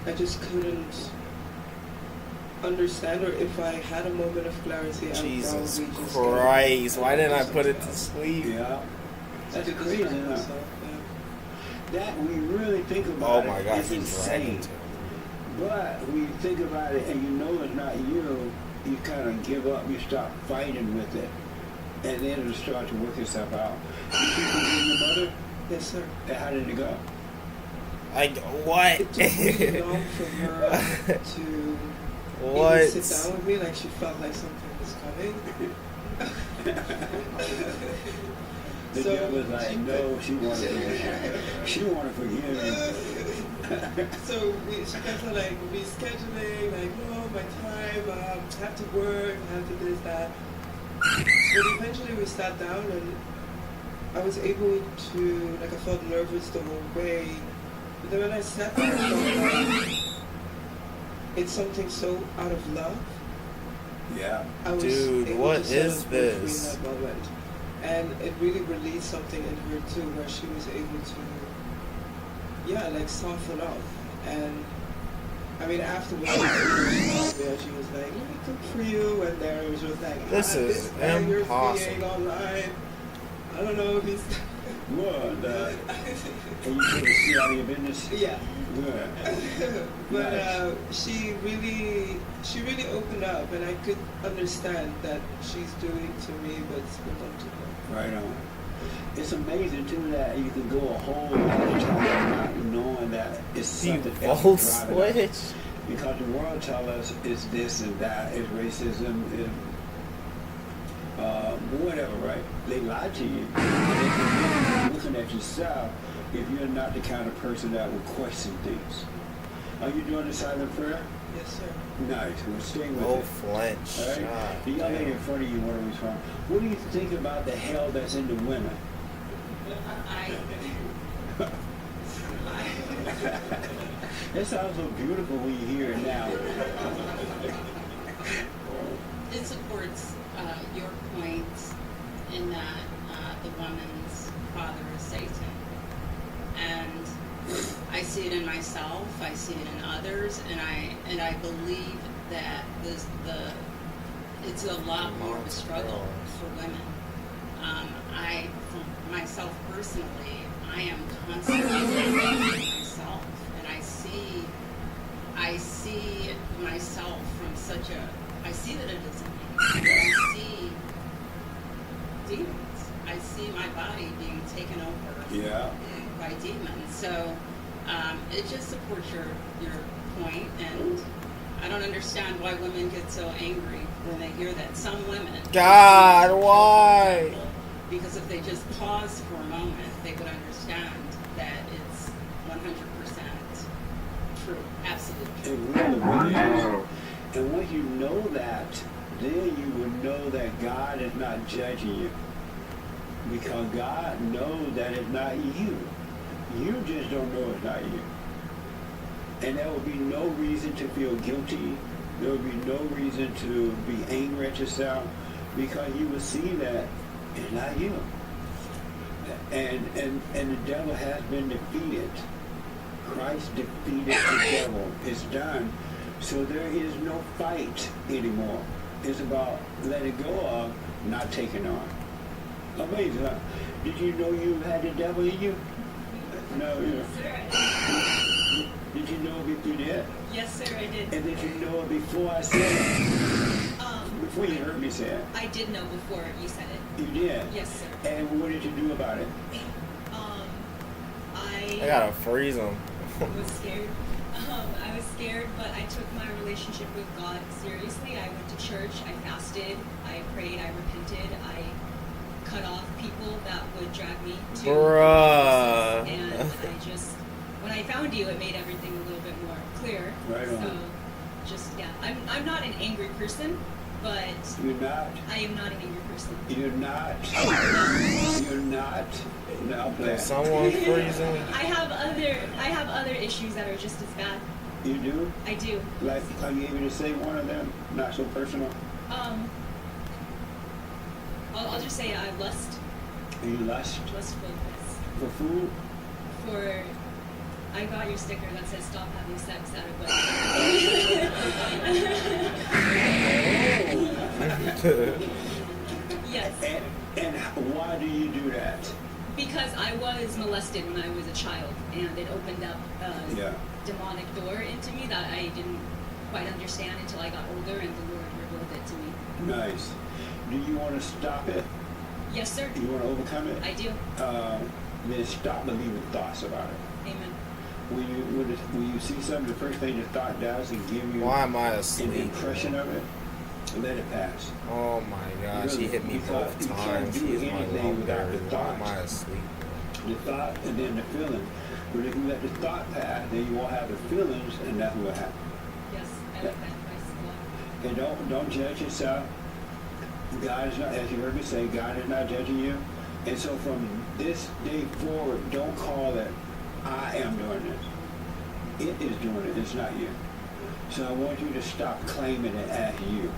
I just couldn't understand, or if I had a moment of clarity, I would Jesus probably just Christ, why didn't I put it to sleep? Yeah. That's crazy, huh? myself, That we really think about Oh my it, God, it's he's insane. dragging to But when you think about it and you know it's not you, you kind of give up, you stop fighting with it. And then it'll start to work itself out. You keep forgiving your mother? Yes, sir. And how did it go? Like, what? It took really long for her to What? even sit down with me, like she felt like something was coming. The girl was like, no, she wanted to forgive me. So she kept on like rescheduling, like, no, my time, I have to work, I have to this, that. But eventually we sat down and I was able to, like, I felt nervous the whole way. But then when I sat down, I felt like it's something so out of love. Yeah. I was Dude, able what to is celebrate in this? that moment. And it really released something in her too, where she was able to, yeah, like soften up. And I mean, afterwards, she was like, let me cook for you. And there it was just like, This is guy you're impossible. seeing online, I don't know if he's. What? Can you take a shit out of your business? Yeah. Good. But Nice. she really opened up, and I could understand that she's doing to me what's been done to her. Right on. It's amazing too that you can go a whole lot of time not knowing that it's something else Volt driving us. switch. Because the world tells us it's this and that, it's racism, whatever, right? They lie to you. And they can be looking at yourself if you're not the kind of person that will question things. Are you doing the silent prayer? Yes, sir. Nice. Well, stay with No it. flinch. All right? God The young lady damn. in front of you want to respond. What do you think about the hell that's in the women? It sounds so beautiful when you hear it now. It supports your point in that the woman's father is Satan. And I see it in myself, I see it in others, and I believe that it's a lot more of a struggle for women. I, for myself personally, I am constantly looking myself, and I see myself from such a, I see that it isn't me. I see demons. I see my body being taken over by demons. So it just supports your point, and I don't understand why women get so angry when they hear that. Some women, God, why? because if they just pause for a moment, they would understand that it's 100% true, absolutely. It really, really is. And once you know that, then you will know that God is not judging you. Because God knows that it's not you. You just don't know it's not you. And there will be no reason to feel guilty. There will be no reason to be angry at yourself, because you will see that it's not you. And the devil has been defeated. Christ defeated the devil. It's done. So there is no fight anymore. It's about letting go of, not taking on. Amazing, huh? Did you know you had the devil in you? No, you know. Did you know it before you did? Yes, sir, I did. And did you know it before I said it? Before you heard me say it? I did know before you said it. You did? Yes, sir. And what did you do about it? I gotta freeze him. was scared. I was scared, but I took my relationship with God seriously. I went to church, I fasted, I prayed, I repented, I cut off people that would drag me to Bruh. and I just, when I found you, it made everything a little bit more clear. Right on. So, just, yeah, I'm not an angry person, but You're not? I am not an angry person. You're not? You're not? No, Did someone freeze him? I have other issues that are just as bad. You do? I do. Like, are you able to say one of them? Not so personal? I'll just say I lust. You lust? Lustful, yes. For food? For, I got your sticker that says stop having sex out of wedlock. Yes. And why do you do that? Because I was molested when I was a child, and it opened up a demonic door into me that I didn't quite understand until I got older, and the Lord revealed it to me. Nice. Do you want to stop it? Yes, sir. You want to overcome it? I do. Then stop believing thoughts about it. Amen. When you see something, the first thing the thought does is give you Why am I asleep? an impression of it. Let it pass. Oh my gosh, he hit me both times. He's my lumber. Why am I asleep? The thought and then the feeling. But if you let the thought pass, then you won't have the feelings, and nothing will happen. Yes, I like that advice a lot. And don't judge yourself. God is not, as you heard me say, God is not judging you. And so from this day forward, don't call it, I am doing this. It is doing it. It's not you. So I want you to stop claiming it as you.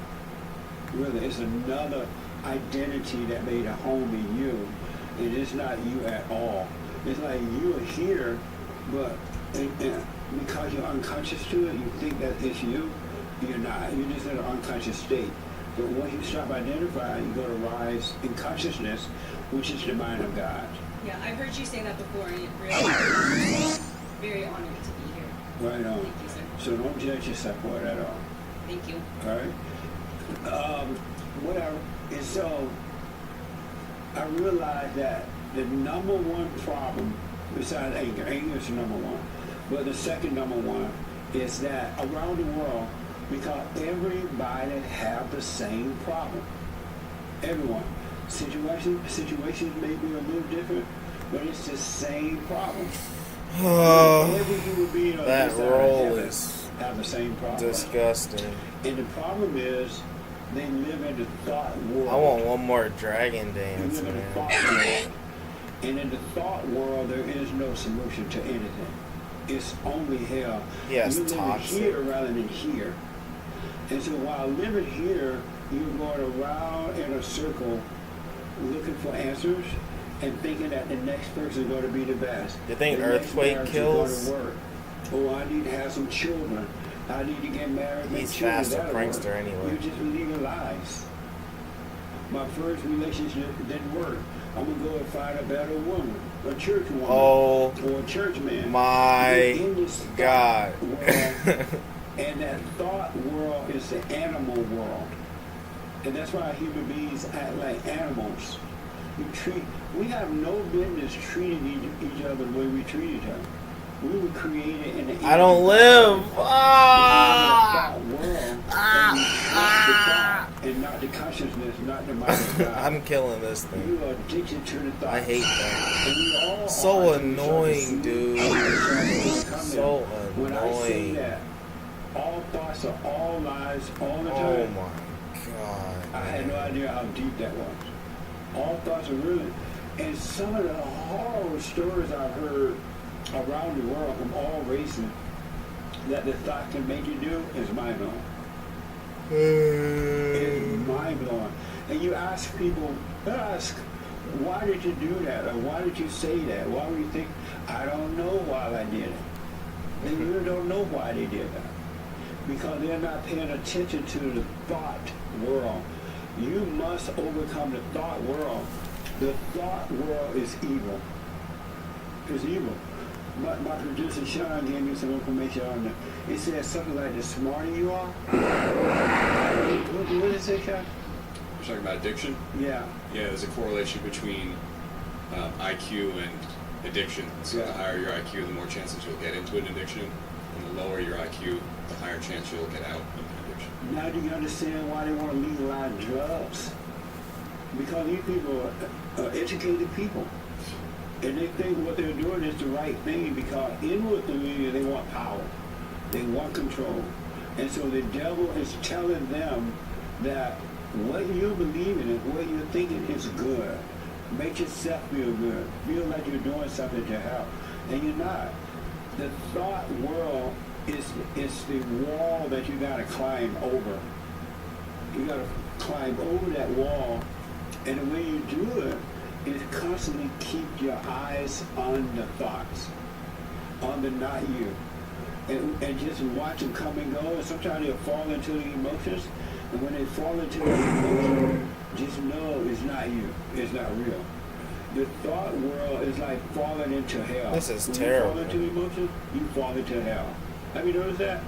Really, it's another identity that made a home in you. It is not you at all. It's like you are here, but because you're unconscious to it, you think that it's you. You're not. You're just in an unconscious state. But once you stop identifying, you go to rise in consciousness, which is the mind of God. Yeah, I've heard you say that before, and it really very honored to be here. Right on. Thank you, sir. So don't judge yourself for it at all. Thank you. All right. And so I realized that the number one problem, besides anger is the number one, but the second number one is that around the world, because everybody have the same problem. Everyone. Situations may be a little different, but it's the same problem. Every human being on That this side roll of heaven is have the same problem. disgusting. And the problem is, they live in the thought world. I want one more dragon dance, They live in the man. thought world. And in the thought world, there is no solution to anything. It's only hell. Yeah, it's you live toxic. here rather than here. And so while living here, you're going around in a circle looking for answers and thinking that the next person is going to be the best. You think The next earthquake marriage is kills? going to work. Oh, I need to have some children. I need to get married. make He's children. fast a That'll prankster work. anyway. You're just believing lies. My first relationship didn't work. I'm going to go and find a better woman, a church woman, Oh or a church man. my You're in this thought God. world, and that thought world is the animal world. And that's why human beings act like animals. We have no business treating each other the way we treat each other. We were created in the I don't live. Ah! And not the consciousness, not the mind of God. I'm killing this thing. You are addicted to the thoughts. I hate that. And we all So are annoying, dude. So When I say annoying. that, all thoughts are all lies all the time. Oh my God. I had no idea how deep that was. All thoughts are really, and some of the horrible stories I've heard around the world from all races that the thought can make you do is mind blowing. It's mind blowing. And you ask people, why did you do that? Or why did you say that? Why would you think, I don't know why I did it. They really don't know why they did that. Because they're not paying attention to the thought world. You must overcome the thought world. The thought world is evil. It's evil. My producer Sean gave me some information on it. It says something like, the smarter you are. What did it say, Sean? You're talking about addiction? Yeah. Yeah, there's a correlation between IQ and addiction. So the higher your IQ, the more chances you'll get into an addiction. And the lower your IQ, the higher chance you'll get out of an addiction. Now do you understand why they want to legalize drugs? Because these people are educated people. And they think what they're doing is the right thing because inwardly they want power. They want control. And so the devil is telling them that what you're believing and what you're thinking is good. Make yourself feel good. Feel like you're doing something to help. And you're not. The thought world is the wall that you got to climb over. You got to climb over that wall. And the way you do it is constantly keep your eyes on the thoughts, on the not you. And just watch them come and go. And sometimes they'll fall into the emotions. And when they fall into the emotions, just know it's not you. It's not real. The thought world is like falling into hell. This is when terrible. you fall into emotions, you fall into hell. Have you noticed that?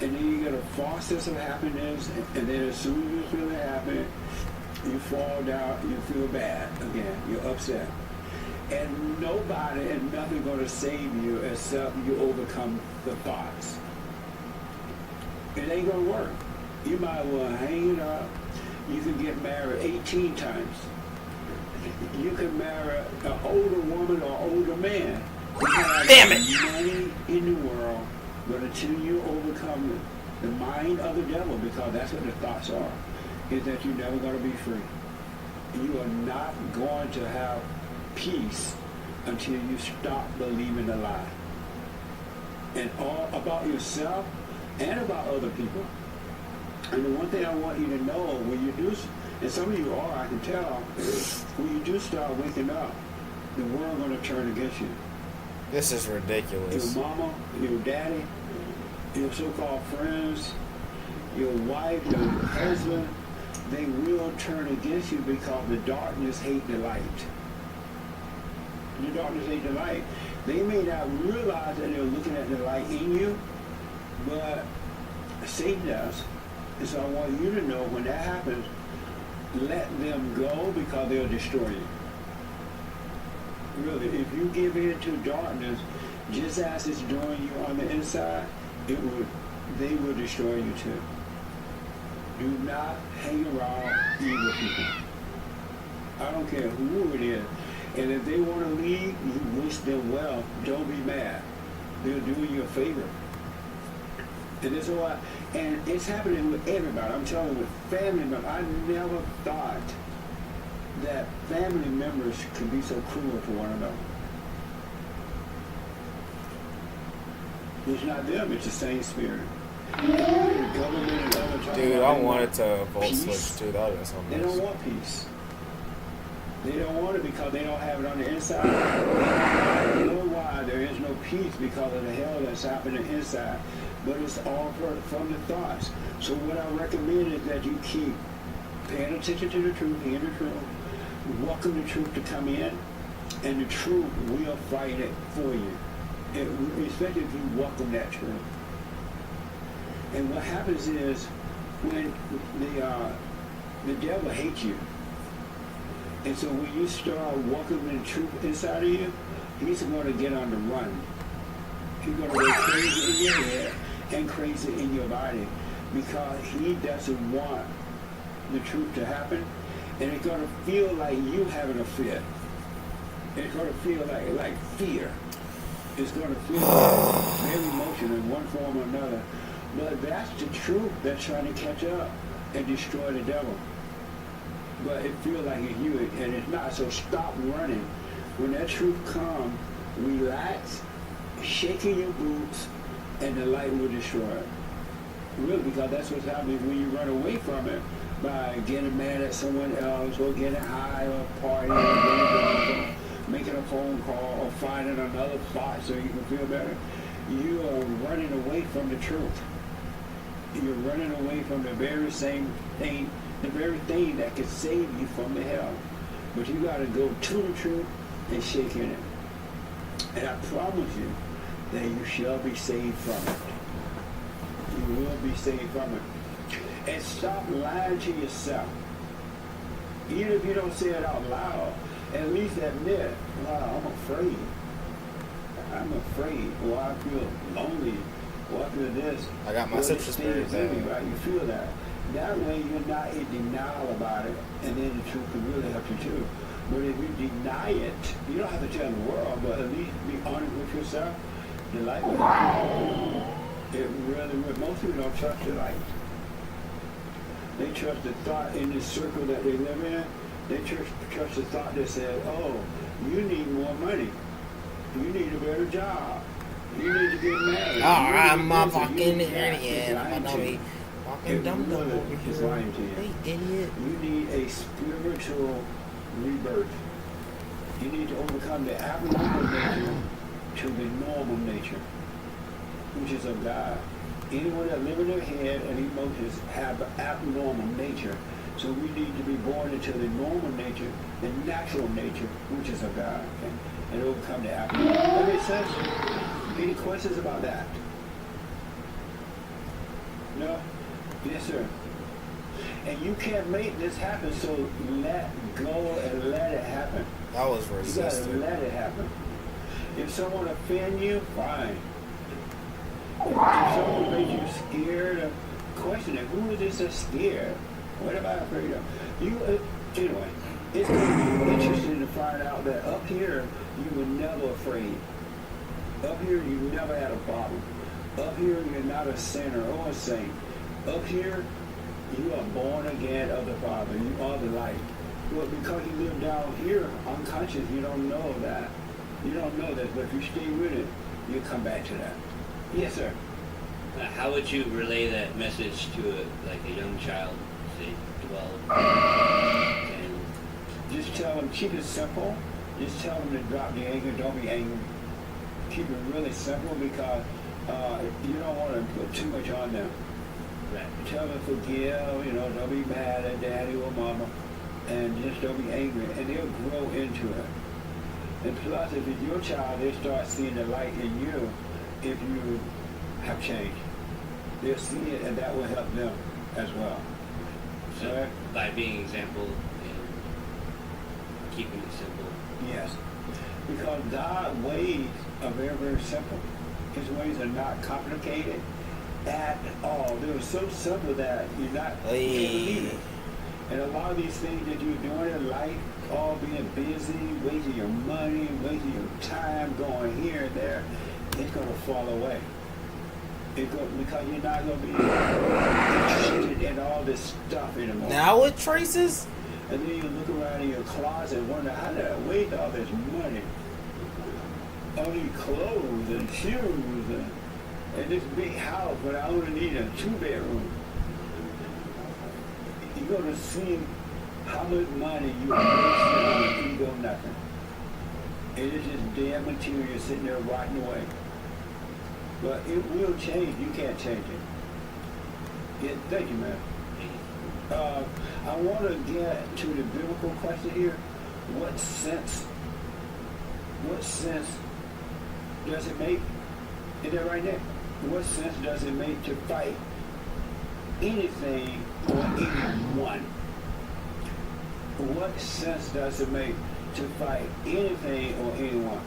And then you get a false sense of happiness, and then as soon as you feel it happen, you fall down, you feel bad again, you're upset. And nobody and nothing going to save you except you overcome the thoughts. It ain't going to work. You might as well hang it up. You can get married 18 times. You can marry an older woman or older man. Damn it! Money in the world, but until you overcome the mind of the devil, because that's what the thoughts are, is that you're never going to be free. You are not going to have peace until you stop believing a lie. And all about yourself and about other people. And the one thing I want you to know, when you do, and some of you are, I can tell, when you do start waking up, the world going to turn against you. This is ridiculous. Your mama, your daddy, your so-called friends, your wife, your husband, they will turn against you because the darkness hate the light. The darkness hate the light. They may not realize that they're looking at the light in you, but Satan does. And so I want you to know when that happens, let them go because they'll destroy you. Really, if you give in to darkness, just as it's doing you on the inside, they will destroy you too. Do not hang around evil people. I don't care who it is. And if they want to leave, you wish them well. Don't be mad. They're doing you a favor. And it's all, and it's happening with everybody. I'm telling you, with family members. I never thought that family members could be so cruel to one another. It's not them, it's the same spirit. Dude, I wanted to vote switch too. That was something. They don't want peace. They don't want it because they don't have it on the inside. They don't know why there is no peace because of the hell that's happening inside. But it's all from the thoughts. So what I recommend is that you keep paying attention to the truth, hearing the truth, welcome the truth to come in, and the truth will fight it for you. Especially if you welcome that truth. And what happens is when the devil hates you. And so when you start welcoming the truth inside of you, he's going to get on the run. He's going to go crazy in your head and crazy in your body because he doesn't want the truth to happen. And it's going to feel like you having a fit. It's going to feel like fear. It's going to feel like very emotional in one form or another. But that's the truth that's trying to catch up and destroy the devil. But it feels like it's you, and it's not. So stop running. When that truth comes, relax, shaking your boots, and the light will destroy it. Really, because that's what's happening when you run away from it by getting mad at someone else or getting high or partying or getting drunk or making a phone call or finding another thought so you can feel better. You are running away from the truth. You're running away from the very same thing, the very thing that could save you from the hell. But you got to go to the truth and shake in it. And I promise you that you shall be saved from it. You will be saved from it. And stop lying to yourself. Even if you don't say it out loud, at least admit, wow, I'm afraid. I'm afraid, or I feel lonely, or I feel this. I got my citrus berries in. Right? You feel that. That way you're not in denial about it, and then the truth can really help you too. But if you deny it, you don't have to tell the world, but at least be honest with yourself. The light will help you. It really will. Most people don't trust the light. They trust the thought in this circle that they live in. They trust the thought that says, oh, you need more money. You need a better job. You need to get married. All right, motherfucking idiot. I'm gonna be fucking dumb over He's here. lying to you. Hey, idiot. You need a spiritual rebirth. You need to overcome the abnormal nature to the normal nature, which is of God. Anyone that live in their head and emotions have abnormal nature. So we need to be born into the normal nature, the natural nature, which is of God, and overcome the abnormal. That makes sense? Any questions about that? No? Yes, sir. And you can't make this happen, so let go and let it happen. That was You resistant. gotta let it happen. If someone offend you, fine. If someone makes you scared, question it. Who is this that's scared? What am I afraid of? Anyway, it's going to be interesting to find out that up here, you were never afraid. Up here, you never had a problem. Up here, you're not a sinner or a saint. Up here, you are born again of the Father. You are the light. Well, because you live down here, unconscious, you don't know that. You don't know that, but if you stay with it, you'll come back to that. Yes, sir. How would you relay that message to a young child, say 12? And just tell them, keep it simple. Just tell them to drop the anger. Don't be angry. Keep it really simple because you don't want to put too much on them. Right. Tell them to forgive. Don't be mad at daddy or mama, and just don't be angry, and they'll grow into it. And plus, if it's your child, they start seeing the light in you. If you have changed, they'll see it, and that will help them as well. So by being example and keeping it simple. Yes, because God's ways are very, very simple. His ways are not complicated at all. They're so simple that you're not can't believe it. And a lot of these things that you're doing in life, all being busy, wasting your money, wasting your time, going here and there, it's going to fall away. Because you're not going to be interested in all this stuff anymore. Now it traces? And then you look around in your closet and wonder, how did I waste all this money? All these clothes and shoes and this big house, but I only need a 2-bedroom. You're going to see how much money you wasted on ego nothing. And it's just damn material sitting there rotting away. But it will change. You can't change it. Yeah, thank you, man. I want to get to the biblical question here. What sense does it make? Is that right there? What sense does it make to fight anything or anyone? What sense does it make to fight anything or anyone?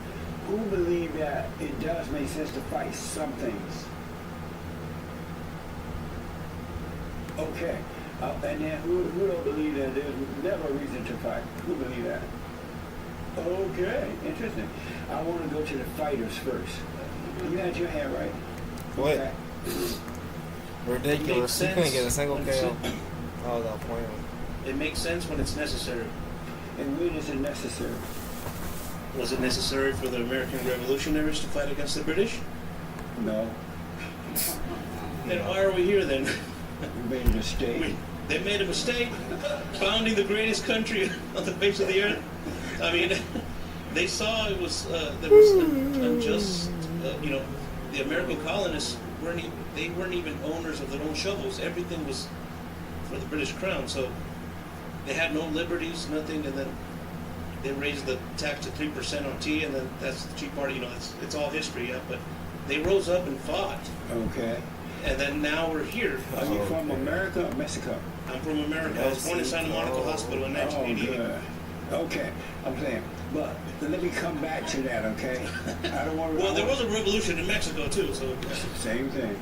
Who believe that it does make sense to fight some things? Okay. And then who don't believe that there's never a reason to fight? Who believe that? Okay, interesting. I want to go to the fighters first. You had your hand right. What? Okay. Ridiculous. You couldn't get a single KO. Oh, that point. It makes sense when it's necessary. And when is it necessary? Was it necessary for the American revolutionaries to fight against the British? No. Then why are we here then? We made a mistake. They made a mistake founding the greatest country on the face of the earth. I mean, they saw it was there was unjust. The American colonists weren't even owners of their own shovels. Everything was for the British Crown. So they had no liberties, nothing, and then they raised the tax to 3% on tea, and then that's the Tea Party. It's all history, yeah. But they rose up and fought. Okay. And then now we're here. Are you from America or Mexico? I'm from America. I was born in Santa Monica Hospital in 1988. Oh, good. Okay, I'm saying, but let me come back to that, okay? I don't want to. Well, there was a revolution in Mexico too, so. Same thing.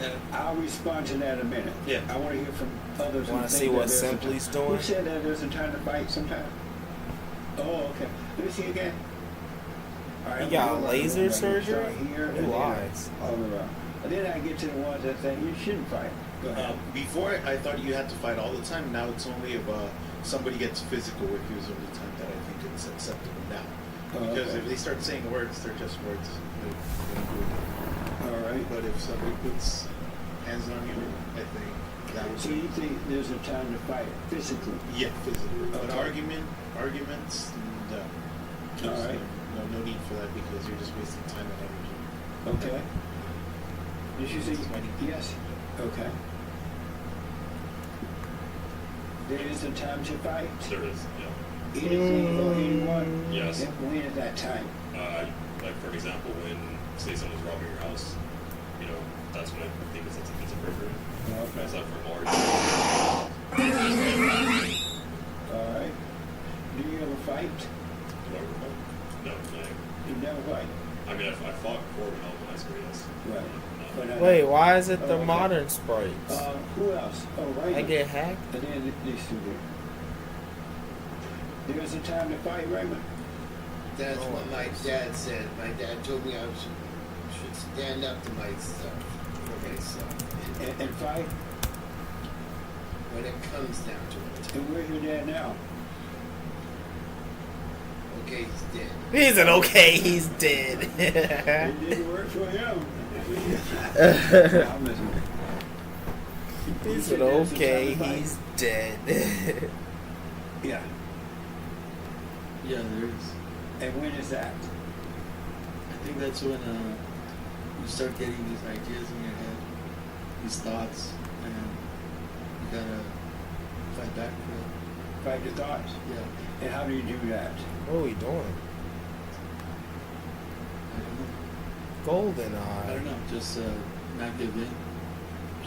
Yeah. I'll respond to that in a minute. Yeah. I want to hear from others. Want to see what Simply's doing? Who said that there's a time to fight sometime? Oh, okay. Let me see again. All right, You got laser surgery? Here and Who there, lies? all around. And then I get to the ones that say you shouldn't fight. Go ahead. Before, I thought you had to fight all the time. Now it's only if somebody gets physical with you is the only time that I think it's acceptable now. Because okay. if they start saying words, they're just words. All right. But if somebody puts hands on you, I think that would. So you think there's a time to fight physically? Yeah, physically. But Okay. arguments, no. All right. No need for that because you're just wasting time and energy. Okay. Did you say yes? Okay. There is a time to fight? There is, yeah. Anything or anyone? Yes. And when is that time? Like for example, when say someone's robbing your house, that's when I think it's appropriate. Okay. Is that for large? All right. Do you ever fight? Do I ever fight? No, You never fight. I mean, I fought before when I was in high school, yes. Right. But Wait, why is it the okay. modern sprites? Who else? Oh, right. I get hacked? And then these two there. There's a time to fight, Raymond. That's what my dad said. My dad told me I should stand up to myself, for myself. And fight? When it comes down to it. And where's your dad now? Okay, he's dead. He said, okay, he's dead. It didn't work for him. I'm listening. He said, okay, he's dead. Yeah. Yeah, there is. And when is that? I think that's when you start getting these ideas in your head, these thoughts, and you gotta fight back for it. Fight your thoughts? Yeah. And how do you do that? What are we doing? I don't know. Golden I eye. don't know. Just not give in.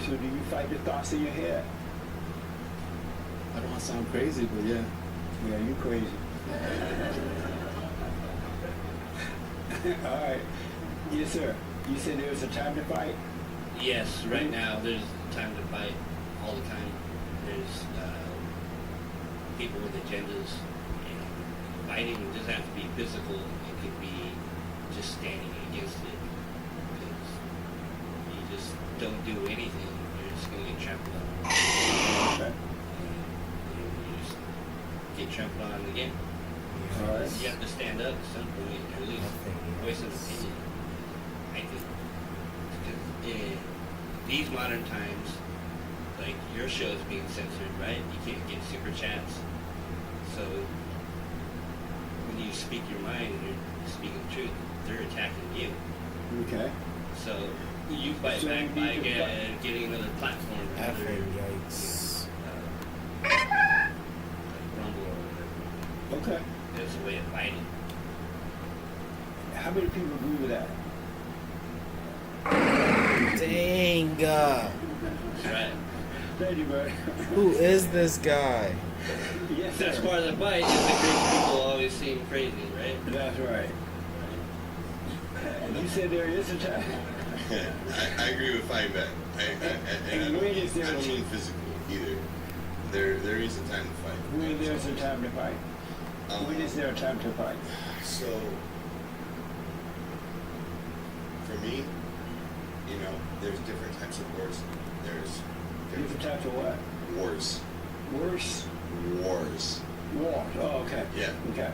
So do you fight the thoughts in your head? I don't want to sound crazy, but yeah. Yeah, you crazy. All right. Yes, sir. You said there was a time to fight? Yes, right now there's time to fight all the time. There's people with agendas. You know, fighting doesn't have to be physical. It could be just standing against it. Because you just don't do anything, you're just going to get trampled on. Okay. And you just get trampled on again. All right. You have to stand up at some point, or at least voice an opinion. I think. Because in these modern times, like your show is being censored, right? You can't get super chats. So when you speak your mind and you're speaking truth, they're attacking you. Okay. So you fight So back you by need to getting another platform, another Yikes. like Rumble or whatever. Okay. There's a way of fighting. How many people agree with that? Dang. That's right. Thank you, buddy. Who is this guy? Yes, That's sir. part of the fight. Is the crazy people always seem crazy, right? That's right. You said there is a time. I agree with fighting back. And I don't mean physical either. There is a time to fight. When there's a time to fight. When is there a time to fight? So, for me, you know, there's different types of wars. There's Different types of what? wars. Worse? Wars. War. Oh, okay. Yeah. Okay.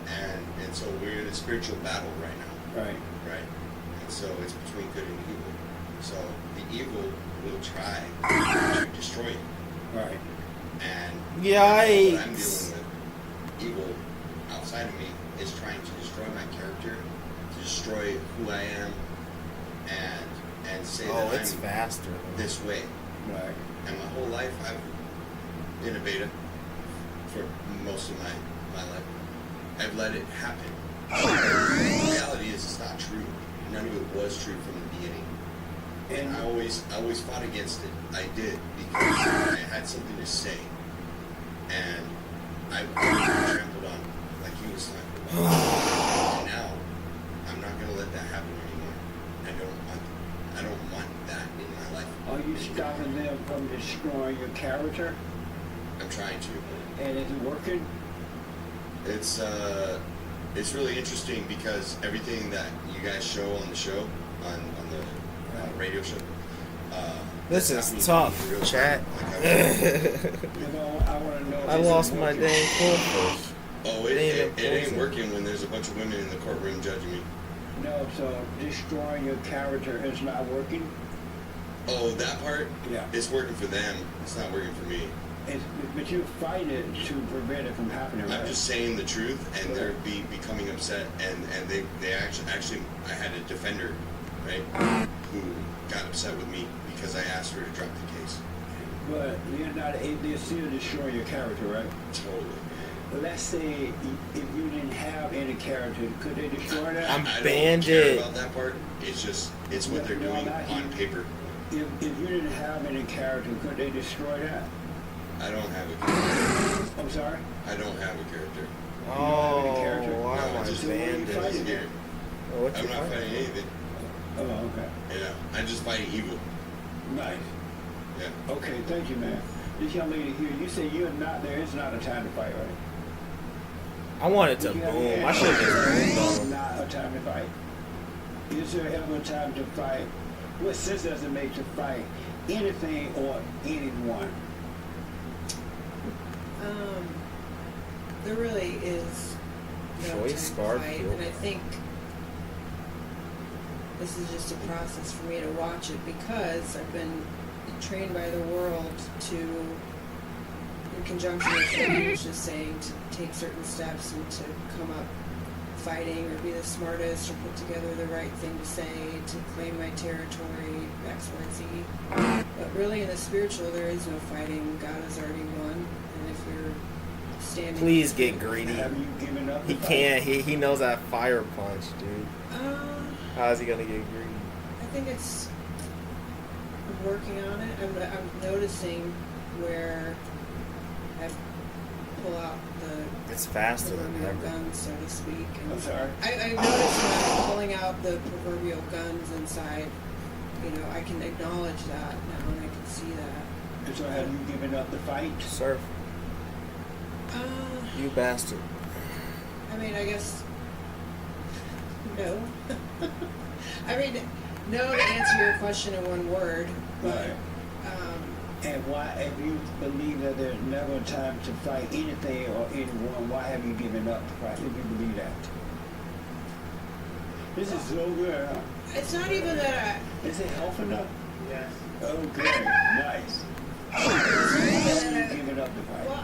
And so we're in a spiritual battle right now. Right. Right. And so it's between good and evil. So the evil will try to destroy you. Right. And Yikes. what I'm dealing with, evil outside of me is trying to destroy my character, to destroy who I am, and say that it's I'm faster. this way. Right. And my whole life I've been a beta for most of my life. I've let it happen. The reality is it's not true. None of it was true from the beginning. And I always fought against it. I did, because I had something to say. And I was trampled on like he was trampled on. And now I'm not gonna let that happen anymore. I don't want that in my life. Are you stopping them from destroying your character? I'm trying to. And is it working? It's really interesting because everything that you guys show on the show, on the radio show, This is tough, chat. I want to know. I lost my dang goldfish. Oh, it ain't working when there's a bunch of women in the courtroom judging me. No, so destroying your character is not working? Oh, that part? Yeah. It's working for them. It's not working for me. But you fight it to prevent it from happening, right? I'm just saying the truth, and they're becoming upset, and they actually I had a defender, right, who got upset with me because I asked her to drop the case. But they're still destroying your character, right? Totally. But let's say if you didn't have any character, could they destroy that? I don't care about that part. It's what they're doing on paper. If you didn't have any character, could they destroy that? I don't have a character. I'm sorry? I don't have a character. Why am I just banned? here. I'm not fighting anything. Oh, okay. Yeah, I'm just fighting evil. Nice. Yeah. Okay, thank you, man. This young lady here, you say there is not a time to fight, right? I wanted to boom. I should have just boomed on him. Not a time to fight. Is there ever a time to fight? What sense does it make to fight anything or anyone? There really is no Choice time to fight, Garfield. and I think this is just a process for me to watch it because I've been trained by the world to, in conjunction with what he was just saying, to take certain steps and to come up fighting or be the smartest or put together the right thing to say, to claim my territory, X, Y, Z. But really in the spiritual there is no fighting. God has already won, and if you're standing... Please get greedy. Have you given up? He can't. He knows that fire punch, dude. How's he gonna get greedy? I think it's working on it. I'm noticing where I pull out It's faster than proverbial ever. guns, so to speak. And I'm sorry? I've noticed when I'm pulling out the proverbial guns inside, I can acknowledge that now and I can see that. And so have you given up the fight? Surf. You bastard. I mean, I guess no. I mean, no to answer your question in one word, but Right. And why, if you believe that there's never a time to fight anything or anyone, why have you given up to fight? If you believe that, this is so good. Huh? it's not even that Is it health enough? Yes. Okay, nice. Why have you given up to fight? Well,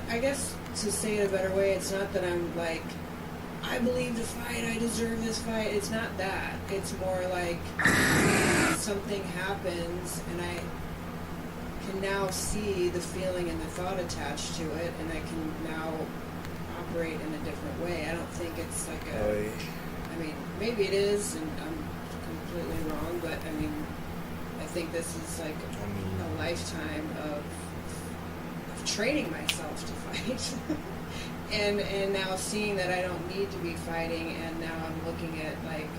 I guess to say it a better way, it's not that I'm like, I believe the fight, I deserve this fight. It's not that. It's more like something happens and I can now see the feeling and the thought attached to it, and I can now operate in a different way. I don't think it's like a. I mean, maybe it is, and I'm completely wrong, but I mean, I think this is like a lifetime of training myself to fight, and now seeing that I don't need to be fighting, and now I'm looking at like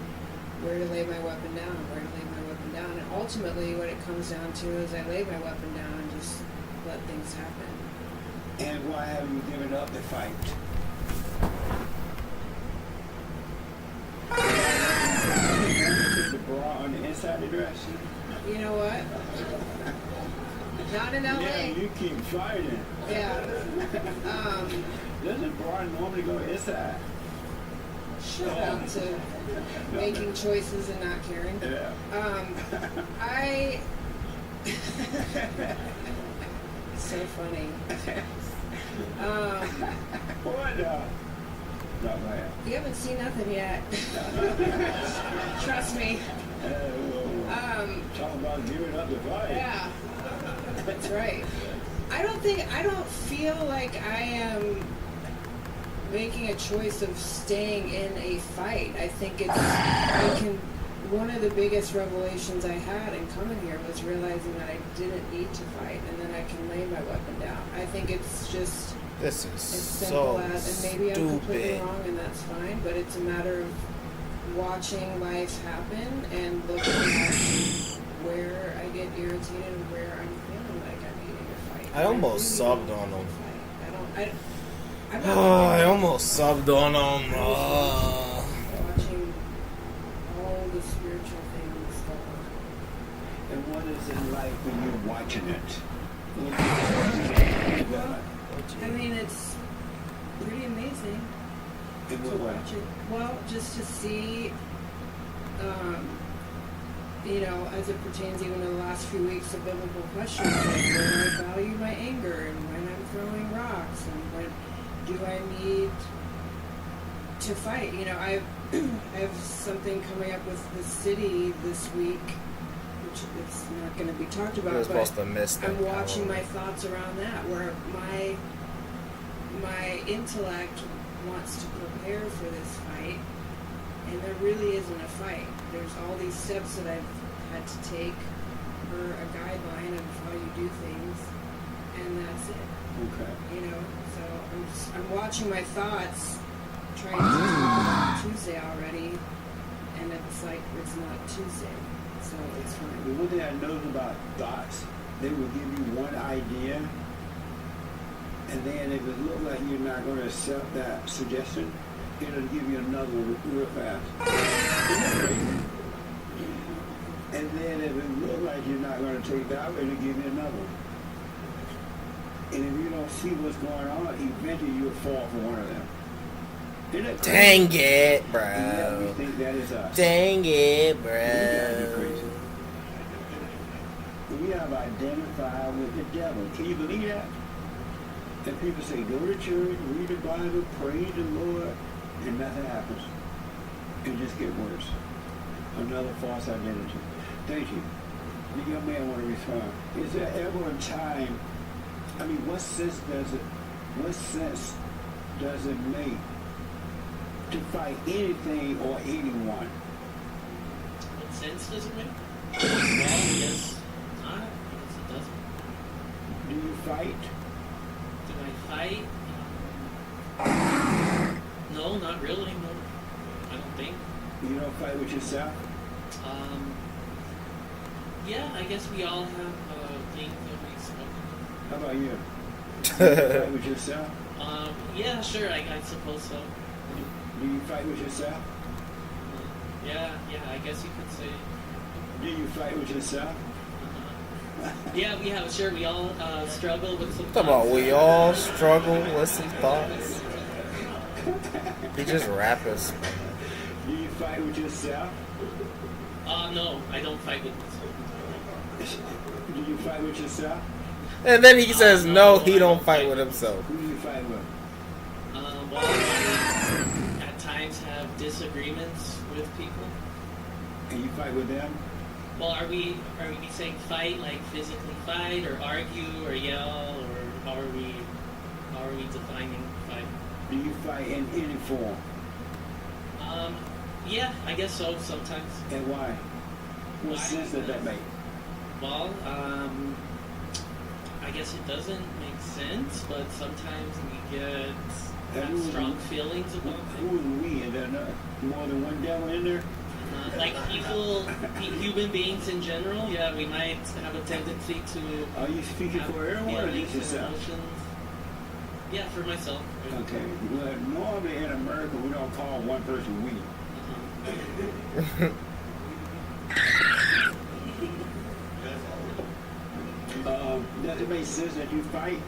where to lay my weapon down, where to lay my weapon down, and ultimately what it comes down to is I lay my weapon down and just let things happen. And why have you given up the fight? Put the bra on the inside of the dress. You know what? Not in LA. Yeah, you keep fighting. Yeah. Does the bra normally go inside? Shout out to making choices and not caring. Yeah. I. So funny. What? Not bad. You haven't seen nothing yet. Trust me. Talk about giving up the fight. Yeah. That's right. I don't feel like I am making a choice of staying in a fight. I think one of the biggest revelations I had in coming here was realizing that I didn't need to fight, and then I can lay my weapon down. I think it's just This is as simple so as, and maybe I'm completely stupid. wrong, and that's fine, but it's a matter of watching life happen and looking at where I get irritated and where I'm feeling like I'm needing to fight. I almost subbed on him. I'm not Oh, I almost subbed on him. watching all the spiritual things go on. And what is it like when you're watching it? Well, I mean, it's pretty amazing In to what way? watch it. Well, just to see, as it pertains even to the last few weeks of biblical questions, like where I value my anger and when I'm throwing rocks and when do I need to fight. I have something coming up with the city this week, which it's not going to be talked about, You're but supposed to miss that. I'm watching my thoughts around that, where my intellect wants to prepare for this fight, and there really isn't a fight. There's all these steps that I've had to take for a guideline of how you do things, and that's it. Okay. So I'm watching my thoughts, trying to talk about Tuesday already, and it's like it's not Tuesday, so it's fine. The one thing I noticed about thoughts, they will give you one idea, and then if it looks like you're not going to accept that suggestion, it'll give you another one real fast. And then if it looks like you're not going to take that one, it'll give you another one. And if you don't see what's going on, eventually you'll fall for one of them. Isn't that crazy? Dang it, bro. And yet we think that is us. Dang it, We gotta be bro. crazy. We have identified with the devil. Can you believe that? And people say, go to church, read the Bible, praise the Lord, and nothing happens. It just gets worse. Another false identity. Thank you. The young man want to respond. Is there ever a time, what sense does it make to fight anything or anyone? What sense does it make? Well, I guess not. I guess it doesn't. Do you fight? Do I fight? No, not really. No, I don't think. You don't fight with yourself? Yeah, I guess we all have things that we expect. How about you? Do you fight with yourself? Yeah, sure, I suppose so. Do you fight with yourself? Yeah, I guess you could say. Do you fight with yourself? Yeah, sure. We all struggle with some. Talking about we all struggle with some thoughts. He just rapping. Do you fight with yourself? No, I don't fight with myself. Do you fight with yourself? And then he says, no, he don't fight with himself. Who do you fight with? Well, I at times have disagreements with people. And you fight with them? Well, are we saying fight like physically fight, or argue, or yell, or how are we defining fight? Do you fight in any form? Yeah, I guess so sometimes. And why? What sense does that make? Well, I guess it doesn't make sense, but sometimes we get strong feelings about it. Who is we? Is there more than one devil in there? Like people, human beings in general, yeah, we might have a tendency to. Are you speaking for everyone or just yourself? Emotions. Yeah, for myself. Okay. Well, normally in America, we don't call one person we. Does it make sense that you fight?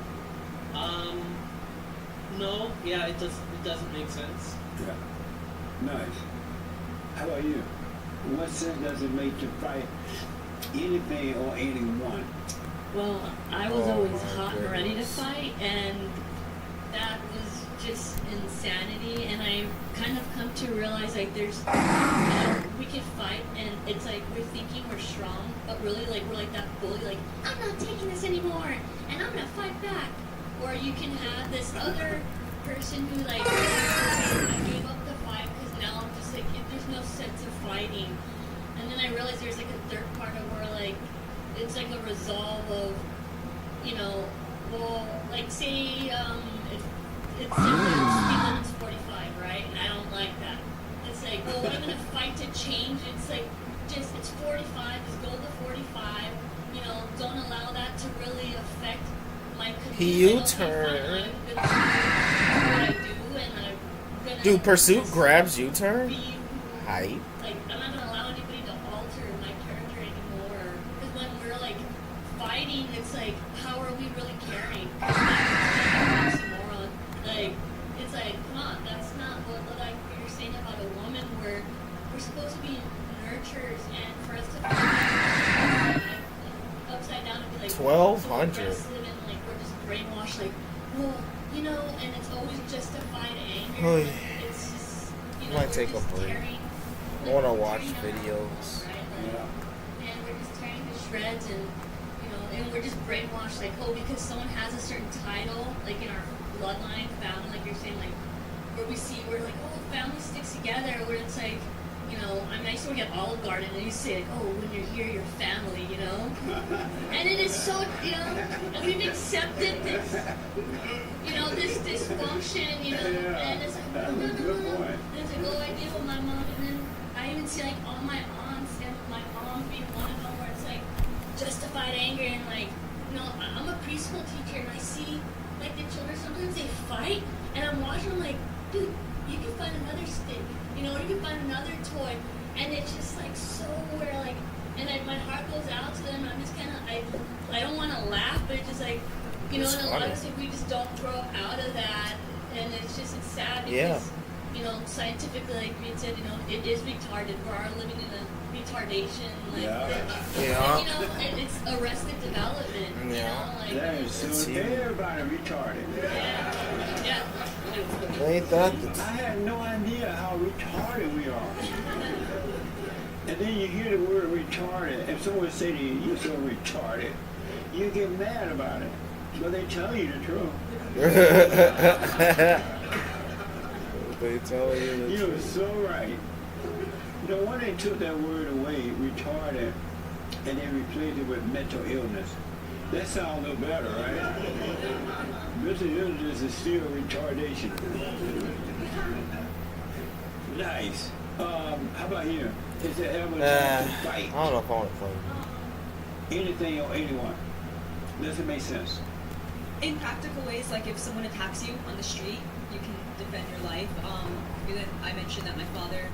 No. Yeah, it doesn't make sense. Yeah. Nice. How about you? What sense does it make to fight anything or anyone? Well, I was always hot and ready to fight, and that was just insanity. And I kind of come to realize like there's, we can fight, and it's like we're thinking we're strong, but really like we're like that bully, like I'm not taking this anymore, and I'm gonna fight back. Or you can have this other person who like, I gave up the fight because now I'm just like there's no sense of fighting. And then I realized there's like a third part of where like it's like a resolve of, well, like say it's speed limit's 45, right? And I don't like that. It's like, well, I'm gonna fight to change. It's like just it's 45. Just go to 45. Don't allow that to really affect my. He U-turn. Dude, Pursuit grabs U-turn? Hype. Like, I'm not gonna allow anybody to alter my character anymore. Because when we're like fighting, it's like, how are we really caring? Like, it's like, come on, that's not what like you're saying about a woman. Where we're supposed to be nurturers, and for us to upside down and be like 1,200. and like we're just brainwashed, like, well, and it's always justified anger. It's just, Might take a break. I want to watch videos. And we're just tearing to shreds, and we're just brainwashed, like, oh, because someone has a certain title, like in our bloodline, family, like you're saying, like, where we see, we're like, oh, family sticks together, where it's like, I used to work at Olive Garden, and you say, like, oh, when you're here, you're family, and it is so, and we've accepted this, this dysfunction, and it's like, no. There's like, oh, I deal with my mom, and then I even see, like, all my aunts, and my mom being one of them, where it's like, justified anger, and like, I'm a preschool teacher, and I see, like, the children, sometimes they fight, and I'm watching them like, dude, you can find another stick, or you can find another toy, and it's just like so where like, and my heart goes out to them. I'm just kind of, I don't want to laugh, but it's just like, and a lot of us, we just don't grow up out of that, and it's sad because, scientifically, like we said, it is retarded. We are living in a retardation, and it's arrested development. That is so everybody retarded. Yeah. Ain't that? I had no idea how retarded we are. And then you hear the word retarded, and someone say to you, "You're so retarded," you get mad about it. But they tell you the truth. They tell you the truth. You're so right. When they took that word away, retarded, and they replaced it with mental illness, that sounds a little better, right? Mental illness is still retardation. Nice. How about you? Is there ever time to fight? I don't know if I want to play. Anything or anyone. Does it make sense? in practical ways, like if someone attacks you on the street, you can defend your life. Then I mentioned that my father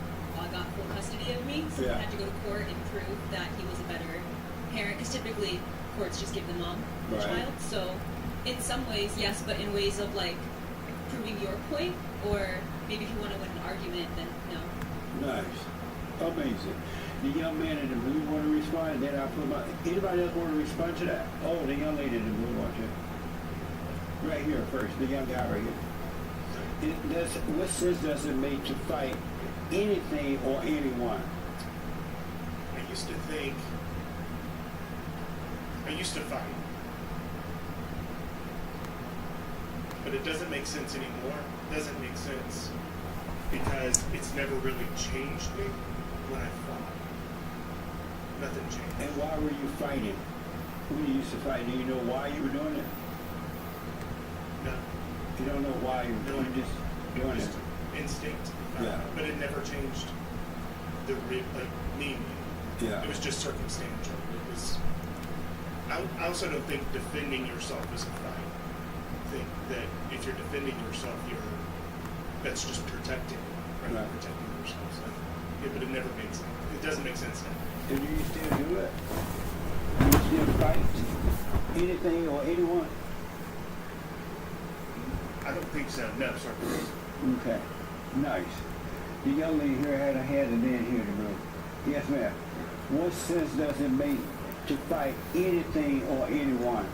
got full custody of me, so Yeah. he had to go to court and prove that he was a better parent, because typically courts just give the mom the Right. child. So in some ways, yes, but in ways of like proving your point, or maybe if you want to win an argument, then no. Nice. Amazing. The young man in the blue want to respond, and then I'll put my. Anybody else want to respond to that? Oh, the young lady in the blue wants to. Right here first, the young guy right here. What sense does it make to fight anything or anyone? I used to think. I used to fight. But it doesn't make sense anymore. It doesn't make sense because it's never really changed me when I fought. Nothing changed. And why were you fighting? When you used to fight, do you know why you were doing it? No. You don't know why you were doing just doing Just it. instinct. Yeah. But it never changed me. Yeah. It was just circumstantial. It was. I also don't think defending yourself is a fight. I think that if you're defending yourself, that's just protecting, right? Protecting yourself. So, yeah, but it never makes sense. It doesn't make sense now. And do you still do it? Do you still fight anything or anyone? I don't think so. No, sorry. Okay. Nice. The young lady here had her hand and then here in the room. Yes, ma'am. What sense does it make to fight anything or anyone?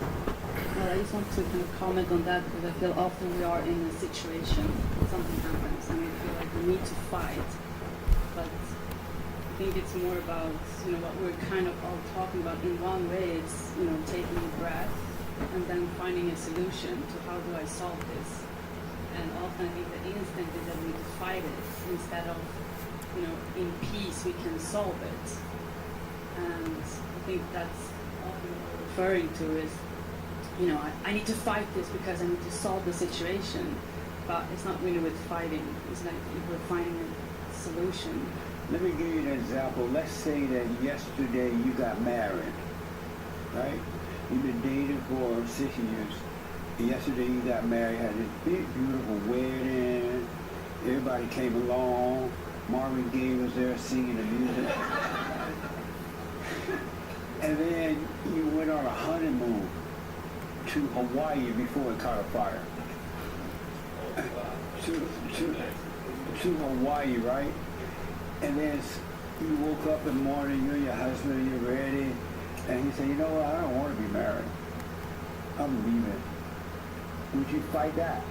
Well, I just want to kind of comment on that because I feel often we are in a situation, something happens, and we feel like we need to fight. But I think it's more about, what we're kind of all talking about. In one way, it's, taking a breath and then finding a solution to how do I solve this. And often I think the instinct is that we need to fight it instead of, in peace we can solve it. And I think that's often what we're referring to is, I need to fight this because I need to solve the situation. But it's not really with fighting. It's like we're finding a solution. Let me give you an example. Let's say that yesterday you got married, right? You've been dating for 6 years. Yesterday you got married, had this big, beautiful wedding. Everybody came along. Marvin Gaye was there singing the music. And then you went on a honeymoon to Hawaii before it caught a fire. To Hawaii, right? And then you woke up in the morning, you and your husband, you're ready, and he said, you know what, I don't want to be married. I'm leaving. Would you fight that?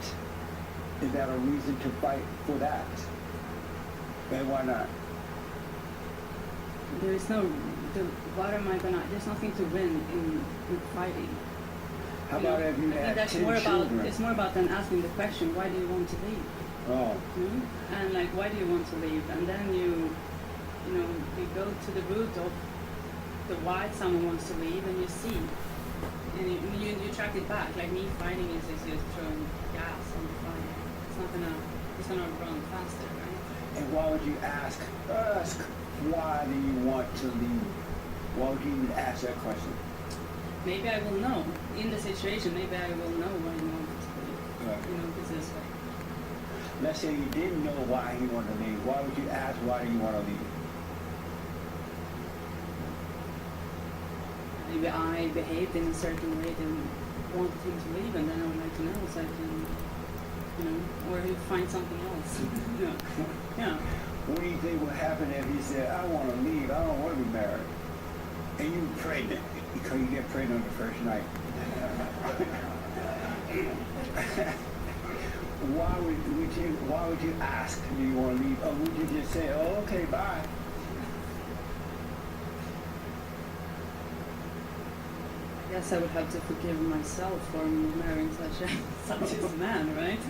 Is that a reason to fight for that? And why not? There is no, what am I gonna, there's nothing to win in fighting. How about if you I think had that's 10 more children? about, it's more about then asking the question, why do you want to leave? Oh. And like, why do you want to leave? And then you go to the root of the why someone wants to leave, and you see, and you track it back. Like me fighting is just throwing gas on the fire. It's gonna run faster, right? And why would you ask why do you want to leave? Why would you even ask that question? Maybe I will know in the situation. Maybe I will know why you want to leave. Right. Because it's like. Let's say you didn't know why he wanted to leave. Why would you ask why do you want to leave? Maybe I behaved in a certain way and wanted him to leave, and then I would like to know so I can, or he'll find something else. Yeah. What do you think would happen if he said, I want to leave, I don't want to be married? And you were pregnant, because you get pregnant on the first night. Why would you ask, do you want to leave? Or would you just say, oh, okay, bye? I guess I would have to forgive myself for marrying such a man, right?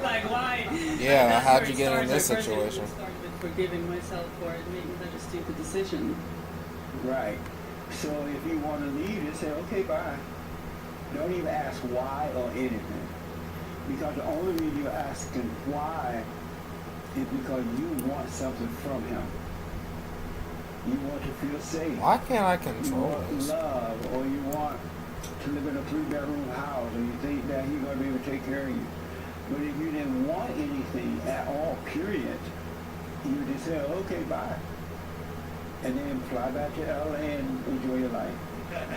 Like why? Yeah, how'd you get in started. this First it situation? started with forgiving myself for making such a stupid decision. Right. So if you want to leave, just say, okay, bye. Don't even ask why or anything. Because the only reason you're asking why is because you want something from him. You want to feel safe. Why can't I You control want this? love, or you want to live in a 3-bedroom house and you think that he's going to be able to take care of you. But if you didn't want anything at all, period, you would just say, okay, bye. And then fly back to LA and enjoy your life.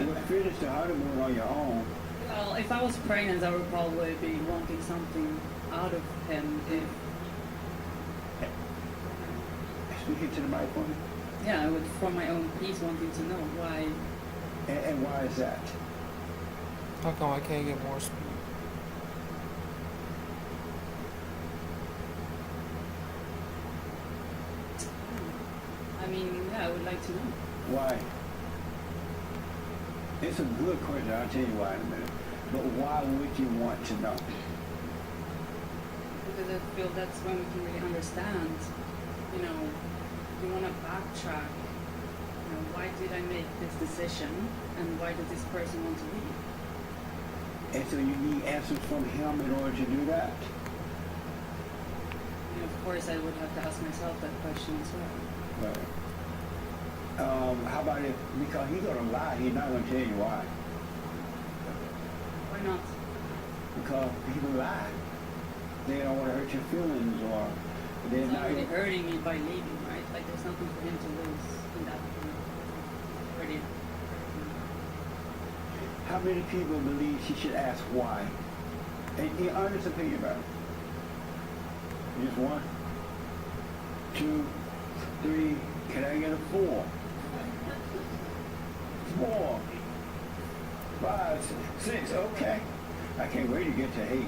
You would finish the honeymoon on your own. Well, if I was pregnant, I would probably be wanting something out of him. Speaking to the microphone? Yeah, I would, for my own peace, wanting to know why. And why is that? How come I can't get more speed? I mean, yeah, I would like to know. Why? It's a good question. I'll tell you why in a minute. But why would you want to know? Because I feel that's when we can really understand. You know, we want to backtrack. You know, why did I make this decision, and why did this person want to leave? And so you need answers from him in order to do that? You know, of course, I would have to ask myself that question as well. Right. How about if, because he's going to lie, he's not going to tell you why. Why not? Because he will lie. They don't want to hurt your feelings, or they're He's not already hurting me by leaving, right? Like, there's nothing for him to lose in that. You know, already. How many people believe she should ask why? And your honest opinion about it. Just 1, 2, 3. Can I get a 4? 4, 5, 6. Okay. I can't wait to get to 8.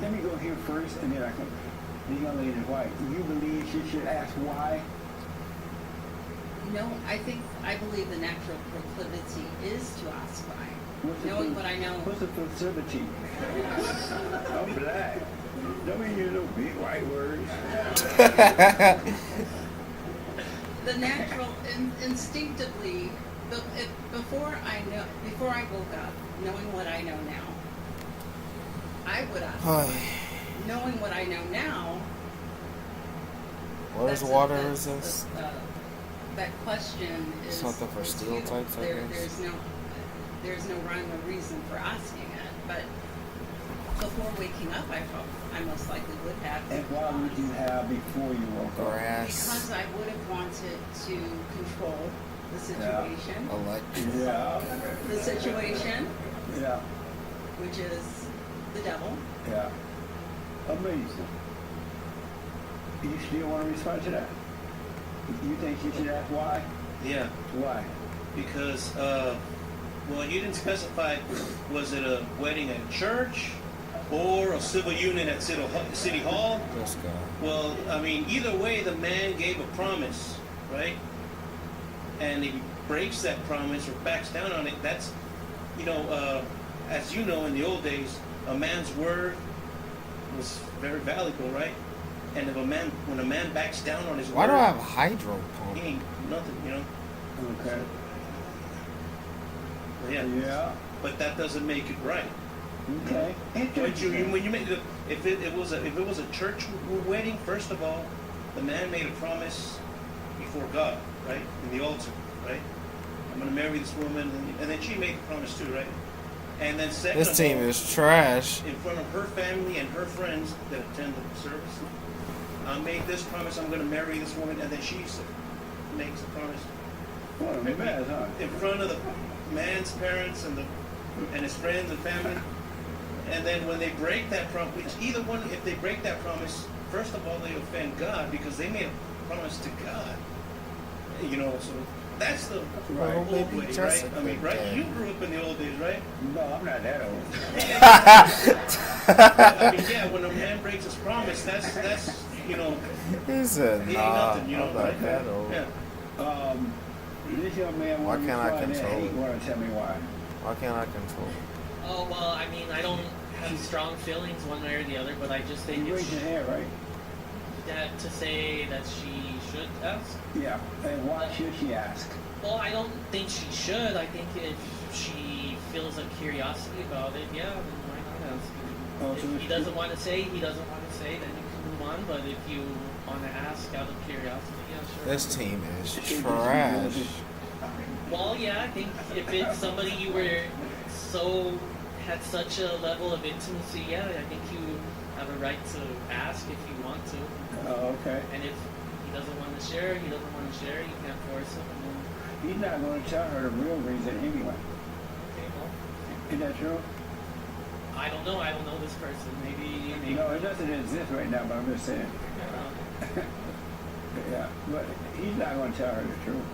Let me go here first, and then I can. The young lady is white. You believe she should ask why? No, I believe the natural proclivity is to ask why. Knowing what I know. What's the proclivity? I'm black. Don't mean you know big white words. The natural, instinctively, before I woke up, knowing what I know now, I would ask. Knowing what I know now. What is water resist? That question is something for steel types, I guess. There's no rhyme or reason for asking it, but before waking up, I most likely would have. And why would you have before you woke up? Grass. Because I would have wanted to control the situation. Yeah. The situation. Yeah. Which is the devil. Yeah. Amazing. You still want to respond to that? You think she should ask why? Yeah. Why? Because, well, you didn't specify, was it a wedding at church or a civil union at City Hall? Let's go. Well, I mean, either way, the man gave a promise, right? And if he breaks that promise or backs down on it, that's, you know, as you know, in the old days, a man's word was very valuable, right? And if when a man backs down on his word, why do I have a hydro pump? he ain't nothing, you know. Okay. Yeah. But that doesn't make it right. Okay. When you make if it was a church wedding, first of all, the man made a promise before God, right, in the altar, right. I'm going to marry this woman, and then she made the promise too, right. And then second, this team is trash. In front of her family and her friends that attended the service, I made this promise. I'm going to marry this woman, and then she makes the promise. Well, bad, huh? In front of the man's parents and his friends and family. And then when they break that promise, either one, if they break that promise, first of all, they offend God because they made a promise to God. You know, so that's the old way, right? I mean, right? You grew up in the old days, right? No, I'm not that old. I mean, yeah, when a man breaks his promise, that's you know, he said, nah, nothing, you know, I'm not right? that old. Yeah. This young man, why can't I control it? Want to tell me why? Why can't I control it? Oh, well, I mean, I don't have strong feelings one way or the other, but I just think you raised your hand, right? That to say that she should ask. Yeah, and why should she ask? Well, I don't think she should. I think if she feels a curiosity about it, yeah, then why not ask? If he doesn't want to say, he doesn't want to say, then you can move on. But if you want to ask out of curiosity, yeah, sure. This team is trash. Well, yeah, I think if it's somebody you were had such a level of intimacy, yeah, I think you have a right to ask if you want to. Oh, okay. And if he doesn't want to share, you can't force him. He's not going to tell her the real reason anyway. Okay, well. Isn't that true? I don't know. I don't know this person. Maybe. No, it doesn't exist right now, but I'm just saying. Yeah, but he's not going to tell her the truth.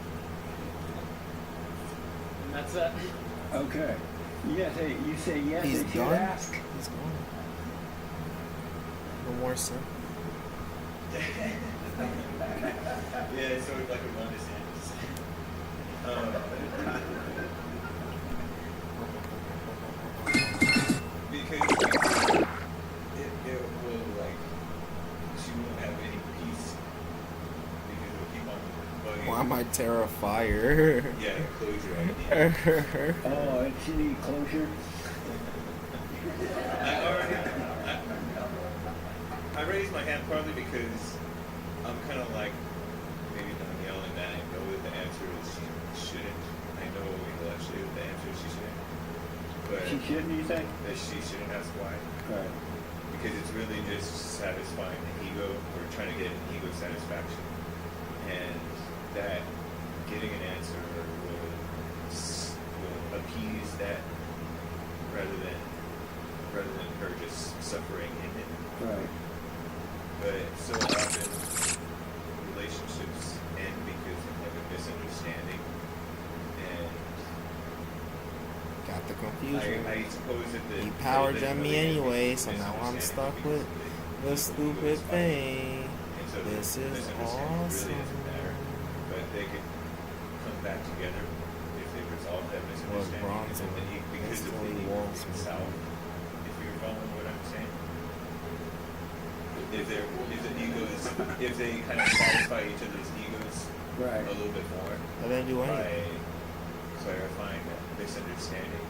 And that's it. Okay. Yes, hey, you say yes, He's they should done? ask. He's gone. No more, sir. Yeah, it's sort of like a Ron DeSantis. Because it will, like, she won't have any peace because it'll keep on bugging. Why am I terrified? Yeah, closure idea. Oh, and she need closure? I raised my hand partly because I'm kind of like, maybe not yelling that I know that the answer is she shouldn't. I know intellectually that the answer is she shouldn't. But She shouldn't, you think? that she shouldn't ask why. Right. Because it's really just satisfying the ego, or trying to get an ego satisfaction. And that getting an answer will appease that rather than her just suffering in it. Right. But so often relationships end because of like a misunderstanding, and Got the confusion. I suppose that He power jammed me anyway, so now I'm stuck with the stupid thing. This is awesome. really doesn't matter, but they could come back together if they resolve that misunderstanding. bronze And then because of the instantly ego walls me. itself, if you're following what I'm saying. If the egos, if they kind of satisfy each other's egos Right. a little bit more I didn't do by anything. clarifying that misunderstanding,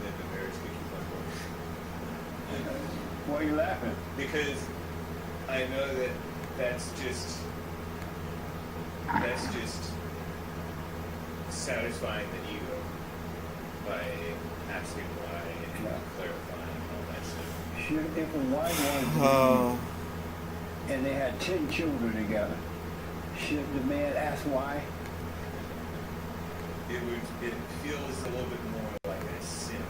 then the marriage could keep on going. Why are you laughing? Because I know that that's just satisfying the ego by asking why and clarifying all that stuff. Should, if a wife wanted to and they had 10 children together, should the man ask why? It feels a little bit more like a sin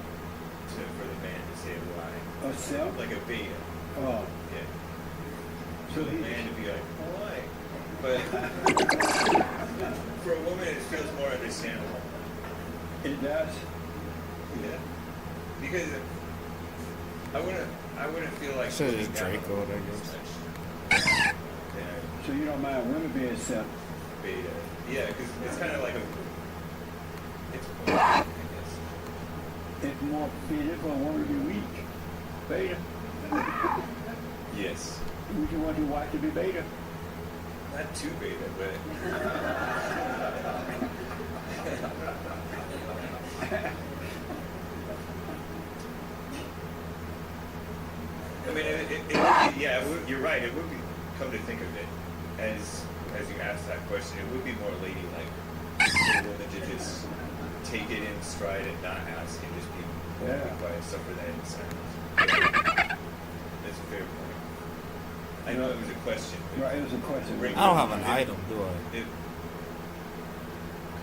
for the man to say why. A sin? Like a beta. Oh. Yeah. So For the man to be like, why? But for a woman, it feels more understandable. It does? Yeah. Because I wouldn't feel like Should she's have down Draco, on I the guess. So you don't mind women being simp? Beta. Yeah, because it's kind of like it's more, I guess. It's more fitted for a woman to be weak. Beta. Yes. Would you want your wife to be beta? Not too beta, but I mean, it would be, yeah, you're right. It would be, come to think of it, as you asked that question, it would be more ladylike for a woman to just take it in stride and not ask and just be quiet, suffer that in silence. That's a fair point. I know it was a question. Right, it was a question. I don't have an item, do I? It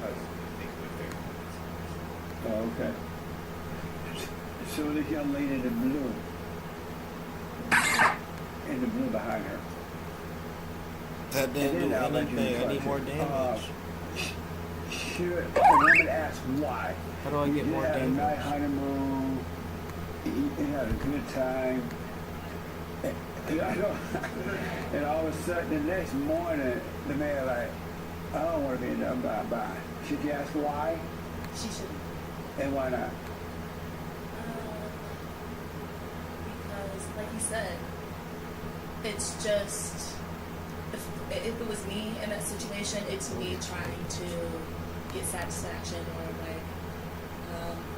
causes me to think of a fair point. Oh, okay. So this young lady in the blue, behind her. That didn't do anything. I need more damage. Should a woman ask why? How do I get more damage? You had a nice honeymoon. You had a good time. And all of a sudden, the next morning, the man like, I don't want to be in there. Bye. Should you ask why? She shouldn't. And why not? Because, like you said, it's just, if it was me in that situation, it's me trying to get satisfaction or like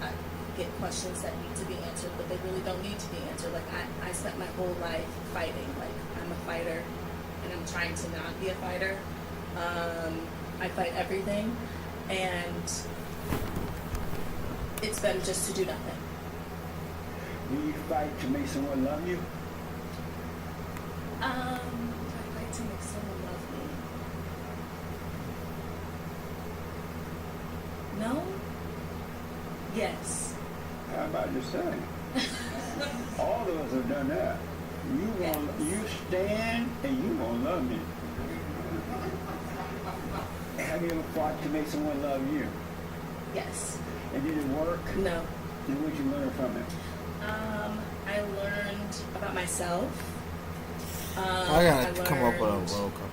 I get questions that need to be answered, but they really don't need to be answered. Like I spent my whole life fighting. Like I'm a fighter, and I'm trying to not be a fighter. I fight everything, and it's better just to do nothing. Do you fight to make someone love you? I fight to make someone love me. No? Yes. How about yourself? All of us have done that. You stand and you gonna love me. Have you ever fought to make someone love you? Yes. And did it work? No. And what did you learn from it? I learned about myself. I gotta come up with a roll call.